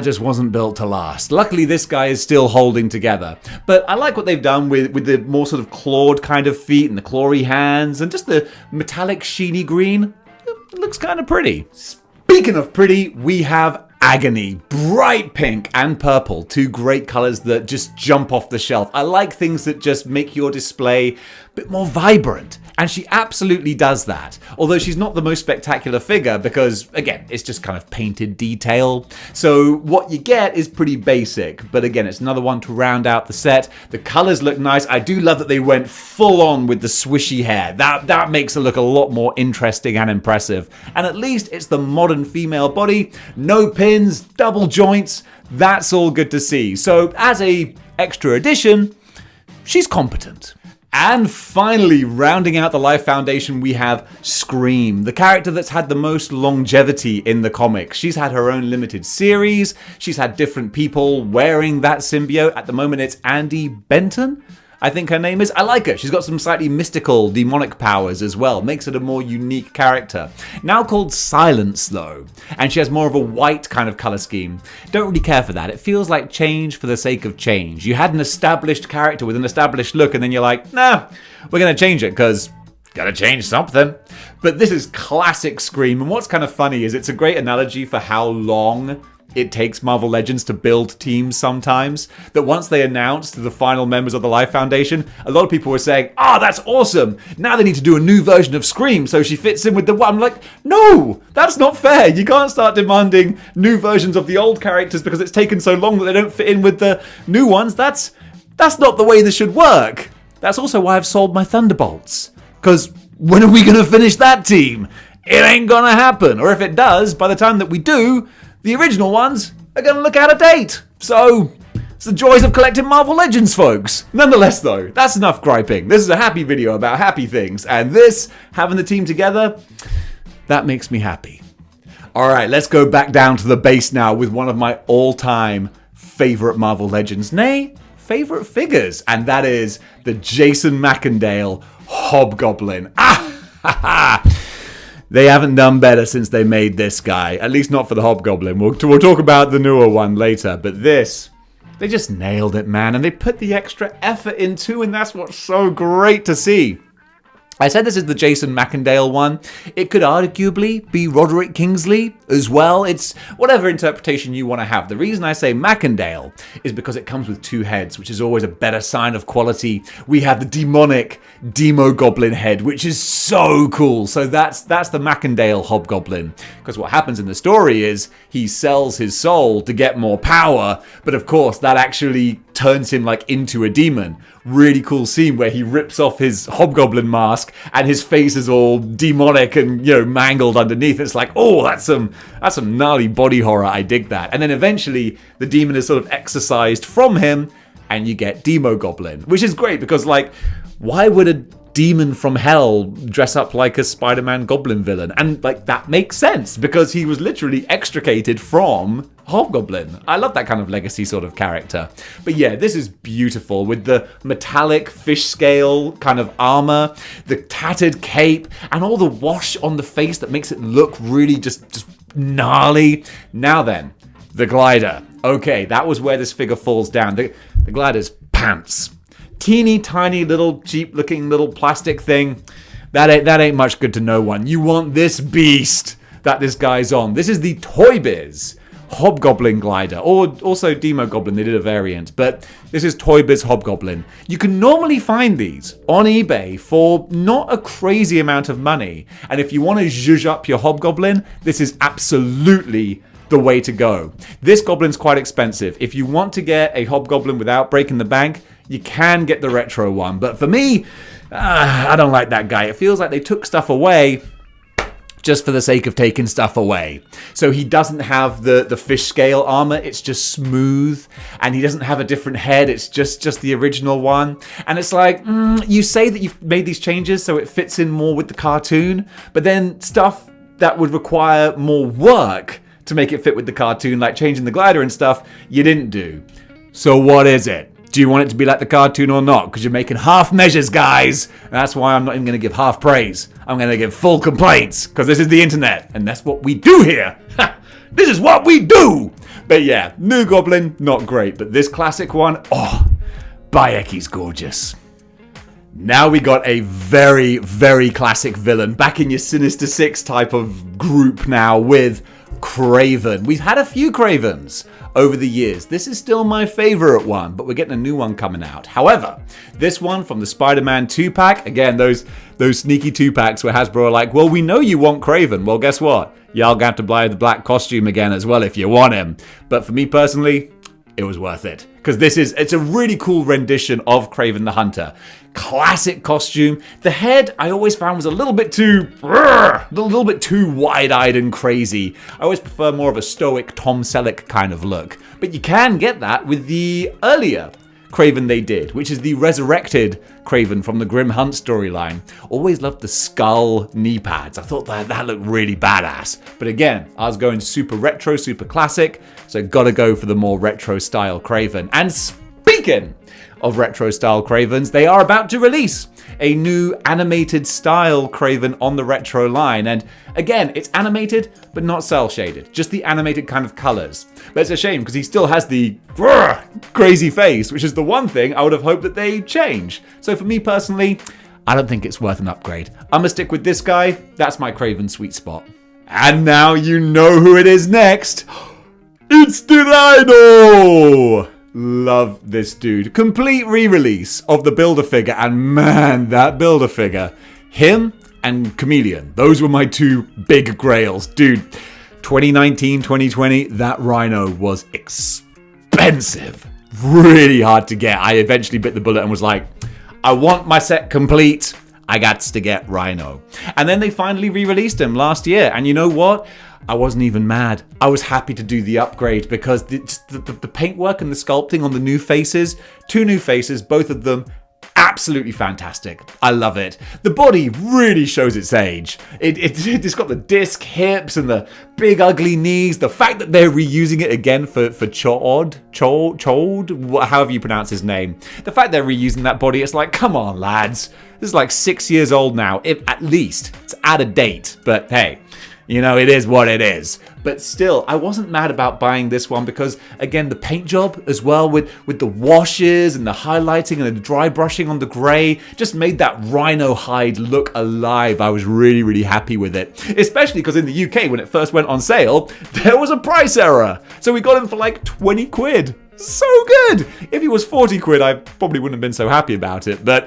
just wasn't built to last. Luckily, this guy is still holding together. But I like what they've done with the more sort of clawed kind of feet and the clawy hands and just the metallic sheeny green. It looks kind of pretty. Speaking of pretty, we have Agony, bright pink and purple, two great colors that just jump off the shelf. I like things that just make your display a bit more vibrant, and she absolutely does that. Although she's not the most spectacular figure because, again, it's just kind of painted detail. So what you get is pretty basic, but again, it's another one to round out the set. The colors look nice. I do love that they went full on with the swishy hair. That makes it look a lot more interesting and impressive. And at least it's the modern female body, no pins, double joints. That's all good to see. So as a extra addition, she's competent. And finally, rounding out the Life Foundation, we have Scream, the character that's had the most longevity in the comics. She's had her own limited series. She's had different people wearing that symbiote. At the moment, it's Andy Benton, I think her name is. I like her. She's got some slightly mystical, demonic powers as well. Makes it a more unique character. Now called Silence, though. And she has more of a white kind of color scheme. Don't really care for that. It feels like change for the sake of change. You had an established character with an established look, and then you're like, nah, we're going to change it because gotta change something. But this is classic Scream. And what's kind of funny is it's a great analogy for how long it takes Marvel Legends to build teams sometimes, that once they announced the final members of the Life Foundation, a lot of people were saying, that's awesome, now they need to do a new version of Scream so she fits in with the one. I'm like, no, that's not fair. You can't start demanding new versions of the old characters because it's taken so long that they don't fit in with the new ones. That's not the way this should work. That's also why I've sold my Thunderbolts, because when are we going to finish that team? It ain't gonna happen. Or if it does, by the time that we do, the original ones are going to look out of date. So, it's the joys of collecting Marvel Legends, folks. Nonetheless, though, that's enough griping. This is a happy video about happy things. And this, having the team together, that makes me happy. Alright, let's go back down to the base now with one of my all-time favorite Marvel Legends. Nay, favorite figures. And that is the Jason Macendale Hobgoblin. Ah! Ha ha! They haven't done better since they made this guy. At least not for the Hobgoblin. We'll talk about the newer one later. But this, they just nailed it, man. And they put the extra effort in too, and that's what's so great to see. I said this is the Jason Macendale one. It could arguably be Roderick Kingsley as well. It's whatever interpretation you want to have. The reason I say Macendale is because it comes with two heads, which is always a better sign of quality. We have the demonic Demo Goblin head, which is so cool. So that's the Macendale Hobgoblin. Because what happens in the story is he sells his soul to get more power, but of course that actually turns him like into a demon. Really cool scene where he rips off his Hobgoblin mask and his face is all demonic and, you know, mangled underneath. It's like, oh, that's some gnarly body horror. I dig that. And then eventually the demon is sort of exorcised from him and you get Demo Goblin, which is great because, like, why would a demon from hell dress up like a Spider-Man Goblin villain? And, like, that makes sense because he was literally extricated from Hobgoblin. I love that kind of legacy sort of character. But yeah, this is beautiful with the metallic fish scale kind of armor, the tattered cape, and all the wash on the face that makes it look really just gnarly. Now then, the glider. Okay, that was where this figure falls down. The glider's pants. Teeny tiny little cheap looking little plastic thing. That ain't much good to no one. You want this beast that this guy's on. This is the Toy Biz Hobgoblin glider, or also Demo Goblin. They did a variant, but this is Toy Biz Hobgoblin. You can normally find these on eBay for not a crazy amount of money, and if you want to zhuzh up your Hobgoblin, this is absolutely the way to go. This Goblin's quite expensive. If you want to get a Hobgoblin without breaking the bank, you can get the retro one, but for me, I don't like that guy. It feels like they took stuff away just for the sake of taking stuff away. So he doesn't have the fish scale armor, it's just smooth, and he doesn't have a different head, it's just the original one. And it's like, you say that you've made these changes so it fits in more with the cartoon, but then stuff that would require more work to make it fit with the cartoon, like changing the glider and stuff, you didn't do. So what is it? Do you want it to be like the cartoon or not? Because you're making half measures, guys. That's why I'm not even going to give half praise. I'm going to give full complaints. Because this is the internet. And that's what we do here. This is what we do. But yeah, new Goblin, not great. But this classic one, oh, Bayeki's gorgeous. Now we got a very, very classic villain. Back in your Sinister Six type of group now with Craven. We've had a few Cravens over the years. This is still my favorite one, but we're getting a new one coming out. However, this one from the Spider-Man 2-pack, again, those sneaky 2-packs where Hasbro are like, well, we know you want Craven. Well, guess what? Y'all got to buy the black costume again as well if you want him. But for me personally, it was worth it. Because it's a really cool rendition of Craven the Hunter. Classic costume. The head I always found was a little bit too wide-eyed and crazy. I always prefer more of a stoic Tom Selleck kind of look. But you can get that with the earlier Craven they did, which is the resurrected Craven from the Grim Hunt storyline. Always loved the skull knee pads. I thought that looked really badass. But again, I was going super retro, super classic, so gotta go for the more retro style Craven. And speaking of retro style Cravens, they are about to release a new animated style Craven on the retro line. And again, it's animated, but not cell shaded, just the animated kind of colors. But it's a shame because he still has the crazy face, which is the one thing I would have hoped that they change. So for me personally, I don't think it's worth an upgrade. I'm gonna stick with this guy. That's my Craven sweet spot. And now you know who it is next. It's the Rhino! Love this dude. Complete re-release of the Build-A-Figure, and man, that Build-A-Figure. Him and Chameleon. Those were my two big grails. Dude, 2019, 2020, that Rhino was expensive. Really hard to get. I eventually bit the bullet and was like, I want my set complete. I got to get Rhino. And then they finally re-released him last year. And you know what? I wasn't even mad. I was happy to do the upgrade because the paintwork and the sculpting on the new faces, two new faces, both of them absolutely fantastic. I love it. The body really shows its age. It's got the disc hips and the big ugly knees. The fact that they're reusing it again for Chod, however you pronounce his name. The fact they're reusing that body, it's like, come on, lads. This is like 6 years old now, if at least. It's out of date, but hey. You know, it is what it is. But still, I wasn't mad about buying this one because, again, the paint job as well with the washes and the highlighting and the dry brushing on the grey just made that Rhino hide look alive. I was really, really happy with it. Especially because in the UK, when it first went on sale, there was a price error. So we got him for like 20 quid. So good! If he was 40 quid, I probably wouldn't have been so happy about it. But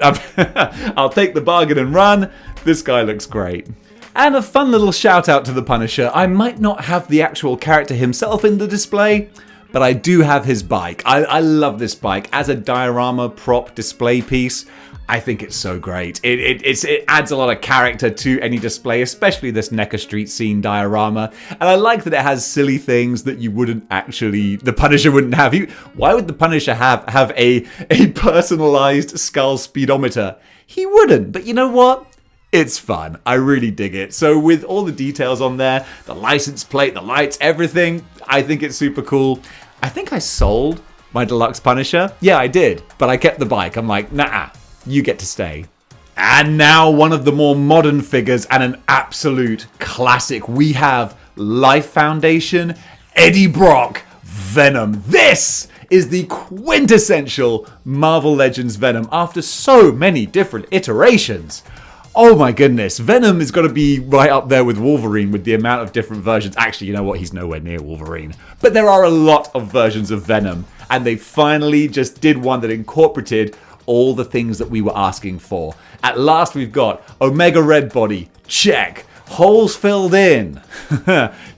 I'll take the bargain and run. This guy looks great. And a fun little shout out to the Punisher. I might not have the actual character himself in the display, but I do have his bike. I love this bike. As a diorama prop display piece, I think it's so great. It adds a lot of character to any display, especially this Necker Street scene diorama. And I like that it has silly things that you wouldn't actually, the Punisher wouldn't have. Why would the Punisher have a personalized skull speedometer? He wouldn't, but you know what? It's fun. I really dig it. So with all the details on there, the license plate, the lights, everything, I think it's super cool. I think I sold my deluxe Punisher. Yeah, I did, but I kept the bike. I'm like, nah. You get to stay. And now one of the more modern figures and an absolute classic. We have Life Foundation, Eddie Brock, Venom. This is the quintessential Marvel Legends Venom after so many different iterations. Oh my goodness, Venom is going to be right up there with Wolverine with the amount of different versions. Actually, you know what? He's nowhere near Wolverine. But there are a lot of versions of Venom. And they finally just did one that incorporated all the things that we were asking for. At last we've got Omega Red Body, check. Holes filled in,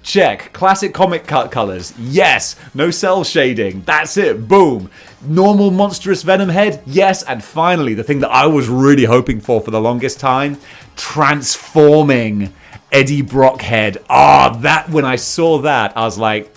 check. Classic comic cut colors, yes. No cell shading, that's it, boom. Normal monstrous Venom head, yes. And finally, the thing that I was really hoping for the longest time, transforming Eddie Brock head. That, when I saw that, I was like,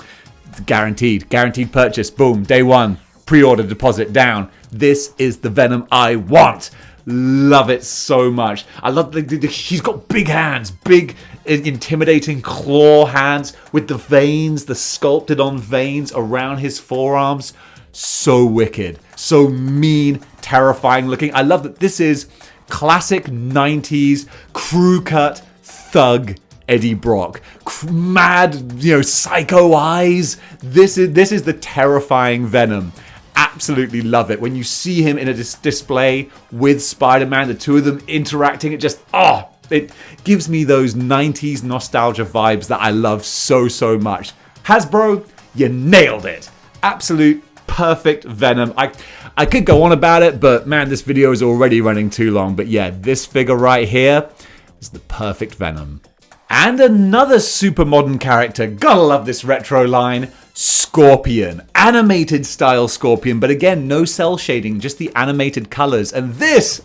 guaranteed purchase, boom, day one, pre-order deposit down. This is the Venom I want. Love it so much. I love he's got big hands, big intimidating claw hands with the veins, the sculpted on veins around his forearms. So wicked, so mean, terrifying looking. I love that this is classic 90s crew cut thug Eddie Brock. Mad, psycho eyes. This is the terrifying Venom. Absolutely love it. When you see him in a display with Spider-Man, the two of them interacting, it gives me those 90s nostalgia vibes that I love so much. Hasbro, you nailed it. Absolute perfect Venom. I could go on about it, but man, this video is already running too long. But yeah, this figure right here is the perfect Venom. And another super modern character. Gotta love this retro line. Scorpion. Animated style Scorpion, but again, no cell shading, just the animated colors. And this,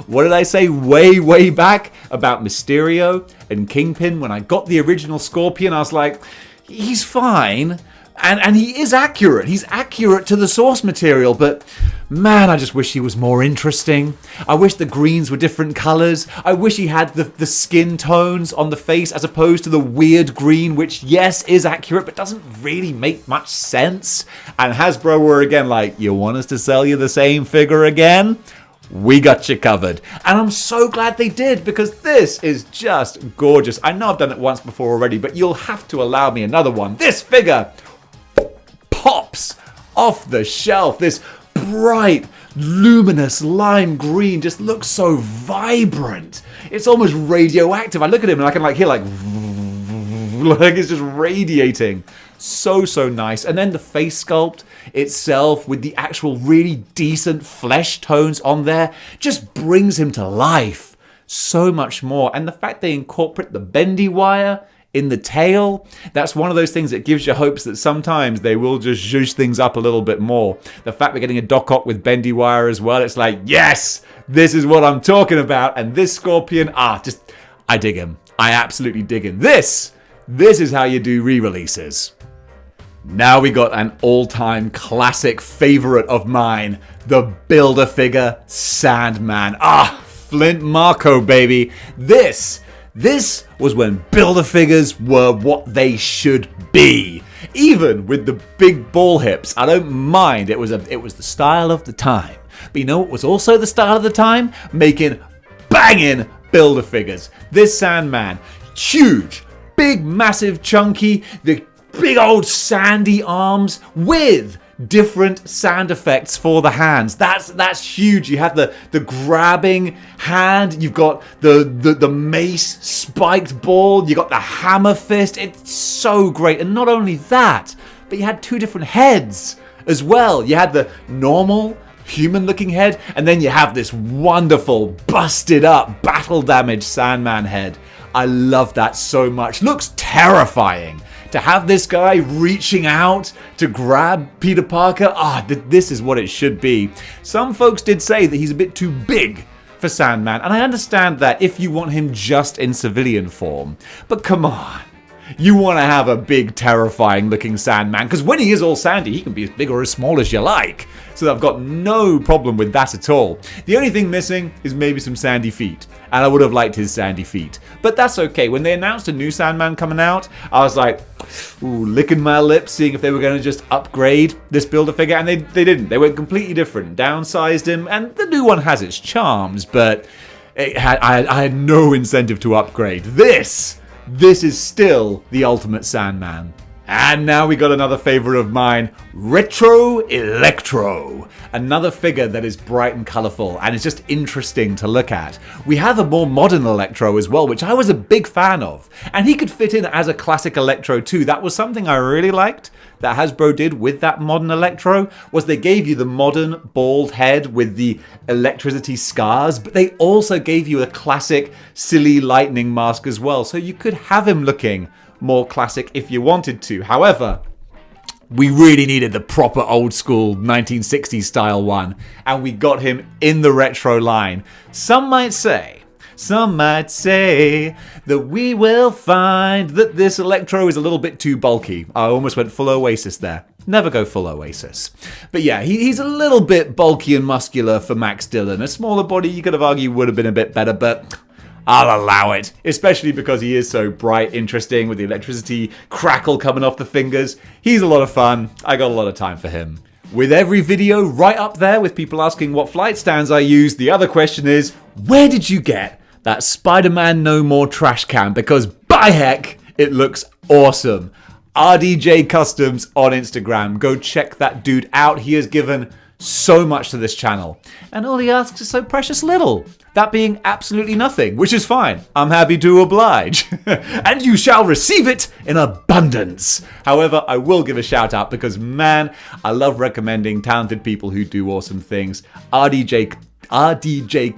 what did I say way back about Mysterio and Kingpin? When I got the original Scorpion, I was like, he's fine. And he is accurate. He's accurate to the source material, but man, I just wish he was more interesting. I wish the greens were different colors. I wish he had the skin tones on the face as opposed to the weird green, which, yes, is accurate, but doesn't really make much sense. And Hasbro were again like, you want us to sell you the same figure again? We got you covered. And I'm so glad they did, because this is just gorgeous. I know I've done it once before already, but you'll have to allow me another one. This figure pops off the shelf. This bright, luminous lime green just looks so vibrant. It's almost radioactive. I look at him and I can hear like it's just radiating. So nice. And then the face sculpt itself with the actual really decent flesh tones on there just brings him to life so much more. And the fact they incorporate the bendy wire in the tail, that's one of those things that gives you hopes that sometimes they will just zhuzh things up a little bit more. The fact we're getting a Doc Ock with bendy wire as well, it's like, yes, this is what I'm talking about. And this Scorpion, I dig him. I absolutely dig him. This is how you do re-releases. Now we got an all-time classic favorite of mine, the Build-A-Figure Sandman. Flint Marko, baby. This was when Build-A-Figures were what they should be. Even with the big ball hips, I don't mind. It was the style of the time. But you know what was also the style of the time? Making banging Build-A-Figures. This Sandman, huge, big, massive, chunky, the big old sandy arms with different sound effects for the hands. That's huge. You have the grabbing hand, you've got the mace spiked ball, you got the hammer fist. It's so great. And not only that, but you had two different heads as well. You had the normal human looking head, and then you have this wonderful busted up battle damaged Sandman head. I love that so much. Looks terrifying. to have this guy reaching out to grab Peter Parker, this is what it should be. Some folks did say that he's a bit too big for Sandman, and I understand that if you want him just in civilian form. But come on. You want to have a big, terrifying looking Sandman, because when he is all sandy, he can be as big or as small as you like. So I've got no problem with that at all. The only thing missing is maybe some sandy feet, and I would have liked his sandy feet. But that's okay. When they announced a new Sandman coming out, I was like, ooh, licking my lips, seeing if they were going to just upgrade this Build-A-Figure, and they didn't. They went completely different, downsized him, and the new one has its charms, but I had no incentive to upgrade. This is still the ultimate Sandman. And now we got another favorite of mine, Retro Electro. Another figure that is bright and colorful and is just interesting to look at. We have a more modern Electro as well, which I was a big fan of. And he could fit in as a classic Electro too. That was something I really liked that Hasbro did with that modern Electro, was they gave you the modern bald head with the electricity scars, but they also gave you a classic silly lightning mask as well. So you could have him looking more classic if you wanted to. However, we really needed the proper old school 1960s style one, and we got him in the retro line. Some might say that we will find that this Electro is a little bit too bulky. I almost went full Oasis there. Never go full Oasis. But yeah, he's a little bit bulky and muscular for Max Dillon. A smaller body, you could have argued, would have been a bit better, but I'll allow it. Especially because he is so bright, interesting, with the electricity crackle coming off the fingers. He's a lot of fun. I got a lot of time for him. With every video right up there with people asking what flight stands I use, the other question is, where did you get that SpiderMan No More trash can? Because by heck, it looks awesome. RDJ Customs on Instagram. Go check that dude out. He has given so much to this channel, and all he asks is so precious little. That being absolutely nothing, which is fine. I'm happy to oblige. And you shall receive it in abundance. However, I will give a shout out because, man, I love recommending talented people who do awesome things. RDJ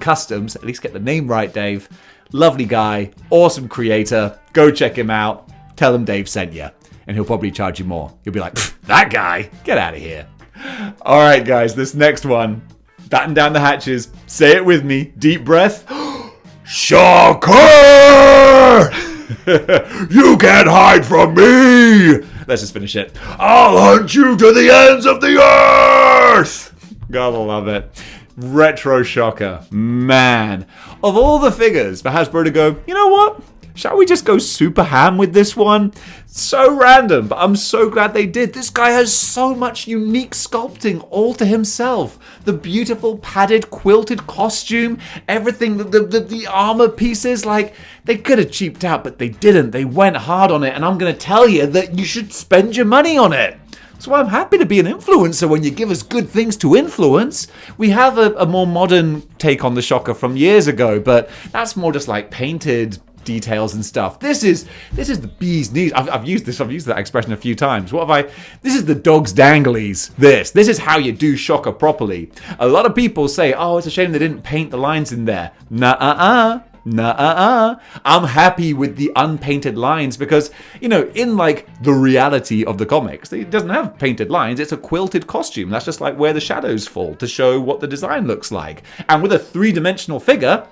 Customs, at least get the name right, Dave. Lovely guy, awesome creator. Go check him out. Tell him Dave sent you, and he'll probably charge you more. You'll be like, that guy, get out of here. All right, guys, this next one. Batten down the hatches. Say it with me. Deep breath. Shocker! You can't hide from me! Let's just finish it. I'll hunt you to the ends of the earth! Gotta love it. Retro Shocker. Man. Of all the figures for Hasbro to go, you know what? Shall we just go super ham with this one? So random, but I'm so glad they did. This guy has so much unique sculpting all to himself. The beautiful padded quilted costume, everything, the armor pieces, like, they could have cheaped out, but they didn't. They went hard on it, and I'm going to tell you that you should spend your money on it. So I'm happy to be an influencer when you give us good things to influence. We have a more modern take on the Shocker from years ago, but that's more just like painted details and stuff. This is the bee's knees. I've used that expression a few times. This is the dog's danglies. This is how you do Shocker properly. A lot of people say, oh, it's a shame they didn't paint the lines in there. Nuh-uh. I'm happy with the unpainted lines because, you know, in like the reality of the comics, it doesn't have painted lines. It's a quilted costume. That's just like where the shadows fall to show what the design looks like. And with a three-dimensional figure,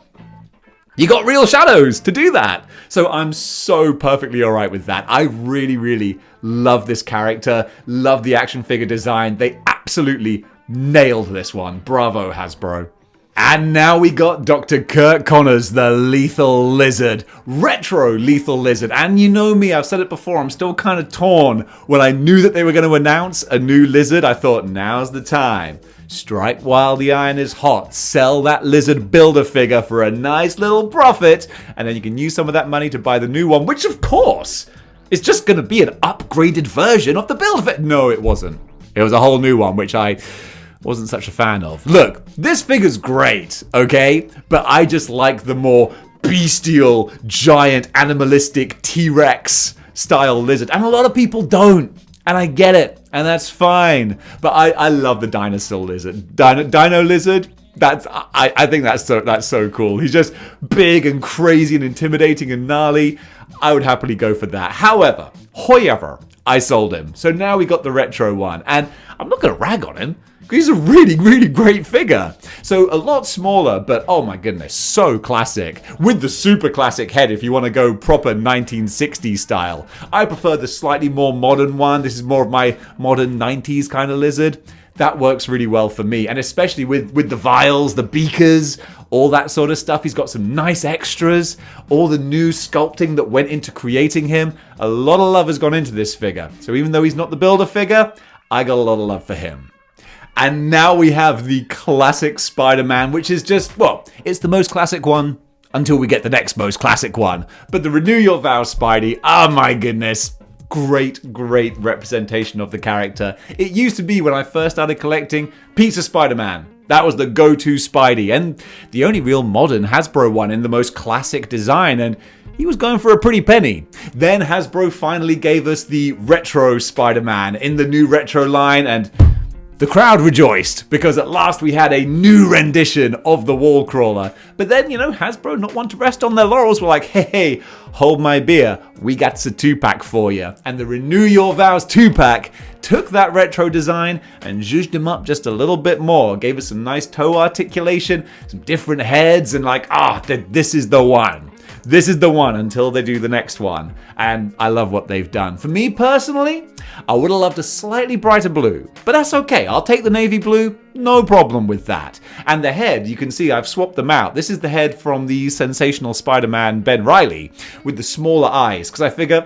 you got real shadows to do that. So I'm so perfectly all right with that. I really, really love this character. Love the action figure design. They absolutely nailed this one. Bravo, Hasbro. And now we got Dr. Kurt Connors, the Lethal Lizard. Retro Lethal Lizard. And you know me, I've said it before, I'm still kind of torn. When I knew that they were going to announce a new Lizard, I thought, now's the time. Strike while the iron is hot. Sell that Lizard Build-A-Figure for a nice little profit. And then you can use some of that money to buy the new one, which of course is just going to be an upgraded version of the Build-A-Figure. No, it wasn't. It was a whole new one, which I wasn't such a fan of. Look, this figure's great, okay? But I just like the more bestial, giant, animalistic T-Rex style lizard. And a lot of people don't. And I get it. And that's fine. But I love the dinosaur lizard. Dino lizard, I think that's so cool. He's just big and crazy and intimidating and gnarly. I would happily go for that. However, I sold him. So now we got the retro one, and I'm not going to rag on him. He's a really, really great figure. So a lot smaller, but oh my goodness, so classic. With the super classic head if you want to go proper 1960s style. I prefer the slightly more modern one. This is more of my modern 90s kind of lizard. That works really well for me. And especially with the vials, the beakers, all that sort of stuff. He's got some nice extras. All the new sculpting that went into creating him. A lot of love has gone into this figure. So even though he's not the builder figure, I got a lot of love for him. And now we have the classic Spider-Man, which is just, well, it's the most classic one until we get the next most classic one. But the Renew Your Vows Spidey, oh my goodness, great representation of the character. It used to be when I first started collecting Pizza Spider-Man. That was the go-to Spidey, and the only real modern Hasbro one in the most classic design, and he was going for a pretty penny. Then Hasbro finally gave us the retro Spider-Man in the new retro line, and the crowd rejoiced because at last we had a new rendition of the wall crawler. But then, Hasbro, not one to rest on their laurels, were like, hey, hold my beer. We got a 2-pack for you. And the Renew Your Vows 2-pack took that retro design and zhuzhed him up just a little bit more. Gave us some nice toe articulation, some different heads, and this is the one. This is the one until they do the next one. And I love what they've done. For me personally, I would have loved a slightly brighter blue. But that's okay. I'll take the navy blue. No problem with that. And the head, you can see I've swapped them out. This is the head from the sensational Spider-Man Ben Reilly with the smaller eyes. Because I figure,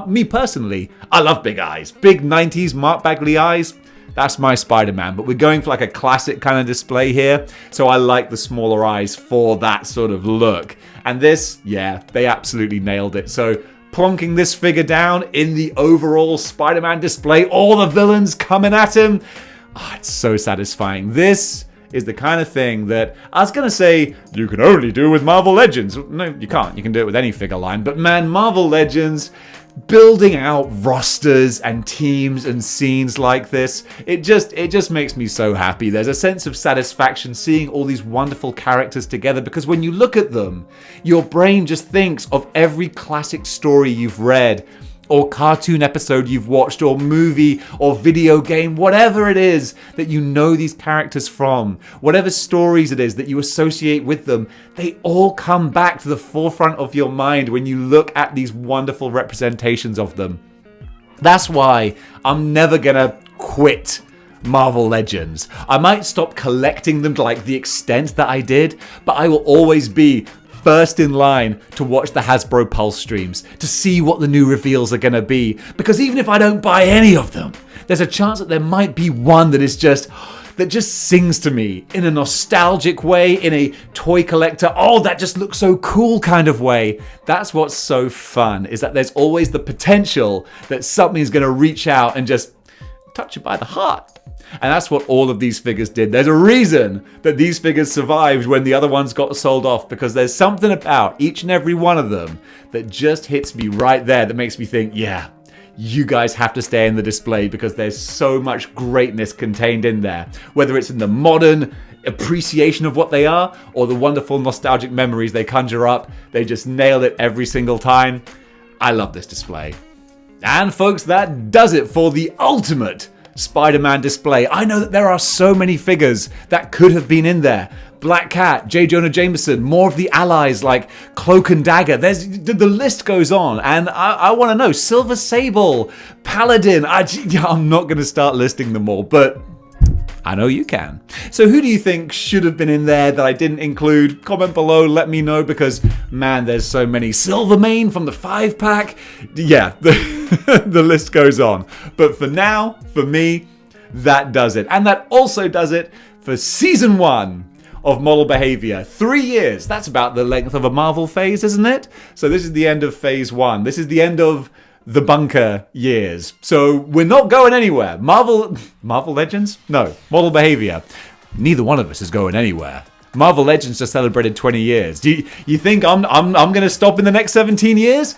me personally, I love big eyes. Big 90s Mark Bagley eyes. That's my Spider-Man, but we're going for like a classic kind of display here, so I like the smaller eyes for that sort of look. And this, yeah, they absolutely nailed it. So plonking this figure down in the overall Spider-Man display, all the villains coming at him, it's so satisfying. This is the kind of thing that I was going to say you can only do with Marvel Legends. No, you can't. You can do it with any figure line. But man, Marvel Legends, building out rosters and teams and scenes like this, it just makes me so happy. There's a sense of satisfaction seeing all these wonderful characters together, because when you look at them, your brain just thinks of every classic story you've read, or cartoon episode you've watched, or movie, or video game, whatever it is that you know these characters from, whatever stories it is that you associate with them, they all come back to the forefront of your mind when you look at these wonderful representations of them. That's why I'm never gonna quit Marvel Legends. I might stop collecting them to the extent that I did, but I will always be first in line to watch the Hasbro Pulse streams, to see what the new reveals are going to be. Because even if I don't buy any of them, there's a chance that there might be one that just sings to me in a nostalgic way, in a toy collector, oh, that just looks so cool kind of way. That's what's so fun, is that there's always the potential that something's going to reach out and just touch you by the heart. And that's what all of these figures did. There's a reason that these figures survived when the other ones got sold off, because there's something about each and every one of them that just hits me right there, that makes me think, yeah, you guys have to stay in the display, because there's so much greatness contained in there. Whether it's in the modern appreciation of what they are, or the wonderful nostalgic memories they conjure up, they just nail it every single time. I love this display. And folks, that does it for the ultimate Spider-Man display. I know that there are so many figures that could have been in there. Black Cat, J. Jonah Jameson, more of the allies like Cloak and Dagger. The list goes on, and I want to know. Silver Sable, Paladin. I'm not going to start listing them all, but I know you can. So who do you think should have been in there that I didn't include? Comment below, let me know, because man, there's so many. Silvermane from the 5-pack. Yeah, the list goes on. But for now, for me, that does it. And that also does it for Season 1 of Model Behaviour. 3 years. That's about the length of a Marvel phase, isn't it? So this is the end of Phase 1. This is the end of the bunker years. So we're not going anywhere. Marvel Legends? No. Model Behaviour. Neither one of us is going anywhere. Marvel Legends just celebrated 20 years. Do you think I'm going to stop in the next 17 years?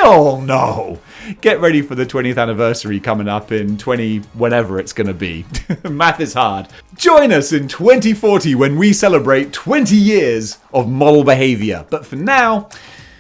Hell no. Get ready for the 20th anniversary coming up in 20 whenever it's going to be. Math is hard. Join us in 2040 when we celebrate 20 years of model behavior. But for now,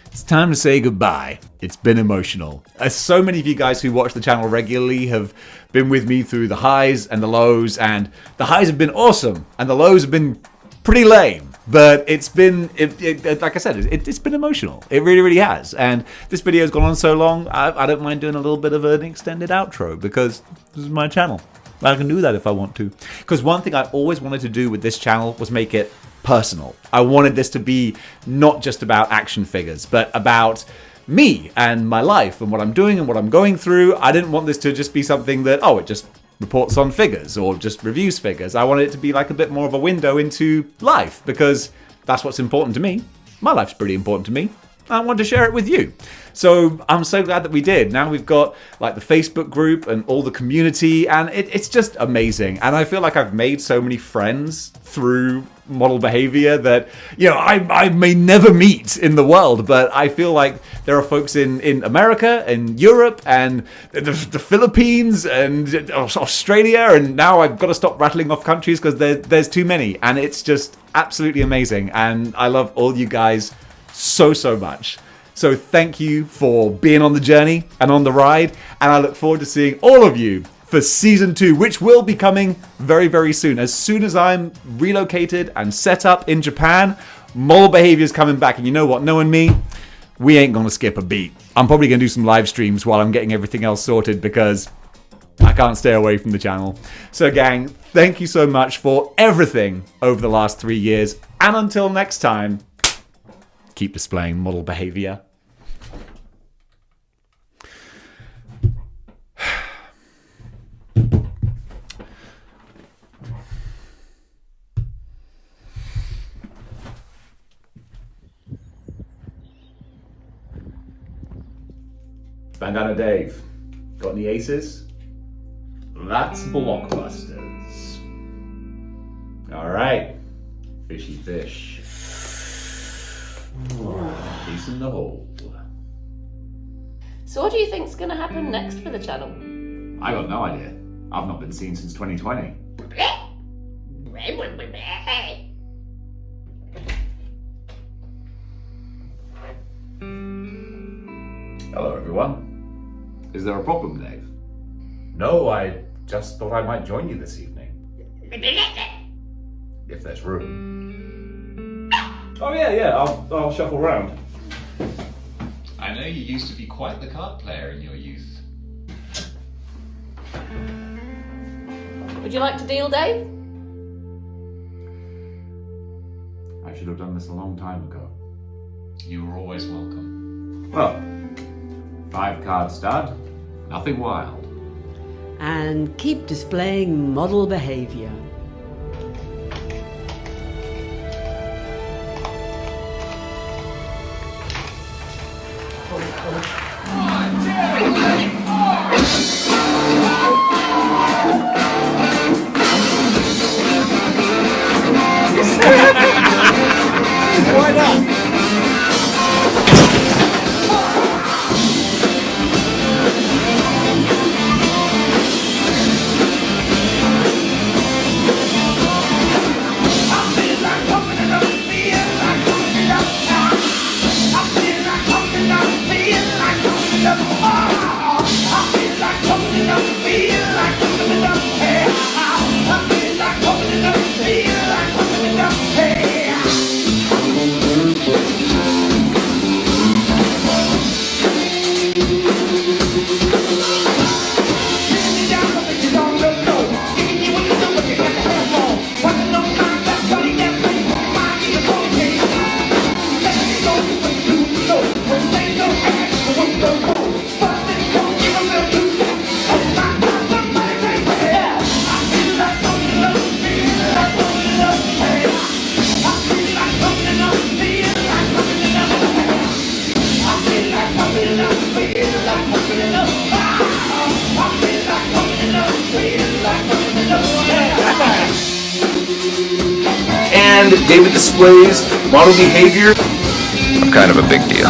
it's time to say goodbye. It's been emotional. As so many of you guys who watch the channel regularly have been with me through the highs and the lows, and the highs have been awesome, and the lows have been pretty lame. But it's been, like I said, it's been emotional. It really, really has. And this video has gone on so long, I don't mind doing a little bit of an extended outro because this is my channel. I can do that if I want to. Because one thing I always wanted to do with this channel was make it personal. I wanted this to be not just about action figures, but about me and my life and what I'm doing and what I'm going through. I didn't want this to just be something that, oh, it just reports on figures or just reviews figures. I wanted it to be like a bit more of a window into life because that's what's important to me. My life's pretty important to me. I want to share it with you. So I'm so glad that we did. Now we've got like the Facebook group and all the community, and it's just amazing. And I feel like I've made so many friends through model behavior that, you know, I may never meet in the world, but I feel like there are folks in America and Europe and the Philippines and Australia, and now I've got to stop rattling off countries because there's too many, and it's just absolutely amazing. And I love all you guys so much. So thank you for being on the journey and on the ride, and I look forward to seeing all of you for Season 2, which will be coming very, very soon. As soon as I'm relocated and set up in Japan, model behavior is coming back, and you know what? Knowing me, we ain't gonna skip a beat. I'm probably gonna do some live streams while I'm getting everything else sorted because I can't stay away from the channel. So gang, thank you so much for everything over the last 3 years, and until next time, keep displaying model behavior. Bandana Dave, got any aces? That's blockbusters. All right, fishy fish. Peace in the hole. So what do you think's going to happen next for the channel? I got no idea. I've not been seen since 2020. Hello everyone. Is there a problem, Dave? No, I just thought I might join you this evening. If there's room. Oh yeah, I'll shuffle round. I know you used to be quite the card player in your youth. Would you like to deal, Dave? I should have done this a long time ago. You were always welcome. Well, 5-card stud, nothing wild. And keep displaying model behavior. Why not? And David displays model behavior. I'm kind of a big deal.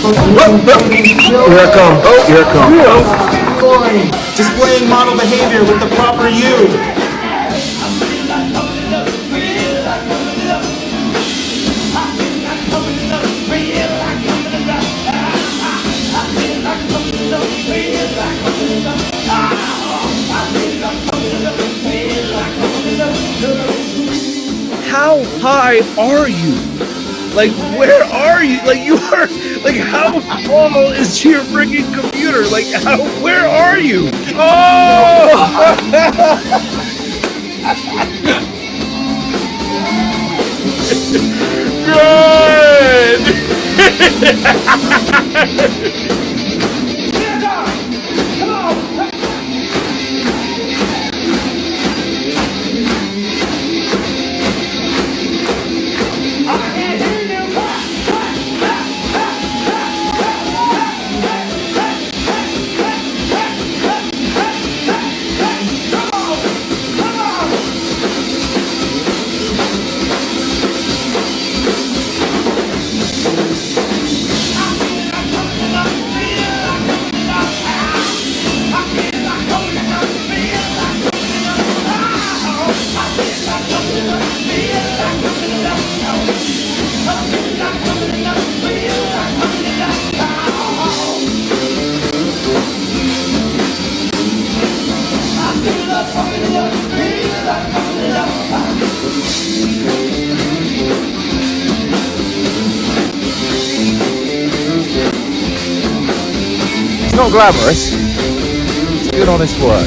Here I come. Oh, here I come. Displaying model behavior with the proper U. How high are you? Like, where are you? Like, you are, like, how tall is your freaking computer? Like, where are you? Oh! Good! It's not glamorous. It's good, honest work.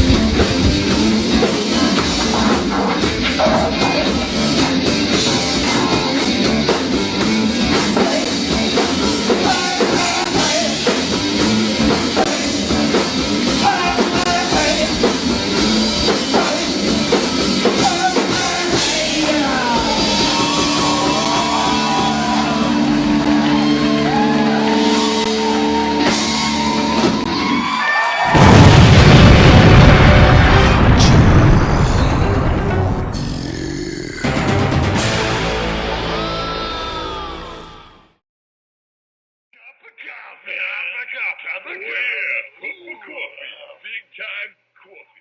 Coffee, big time coffee.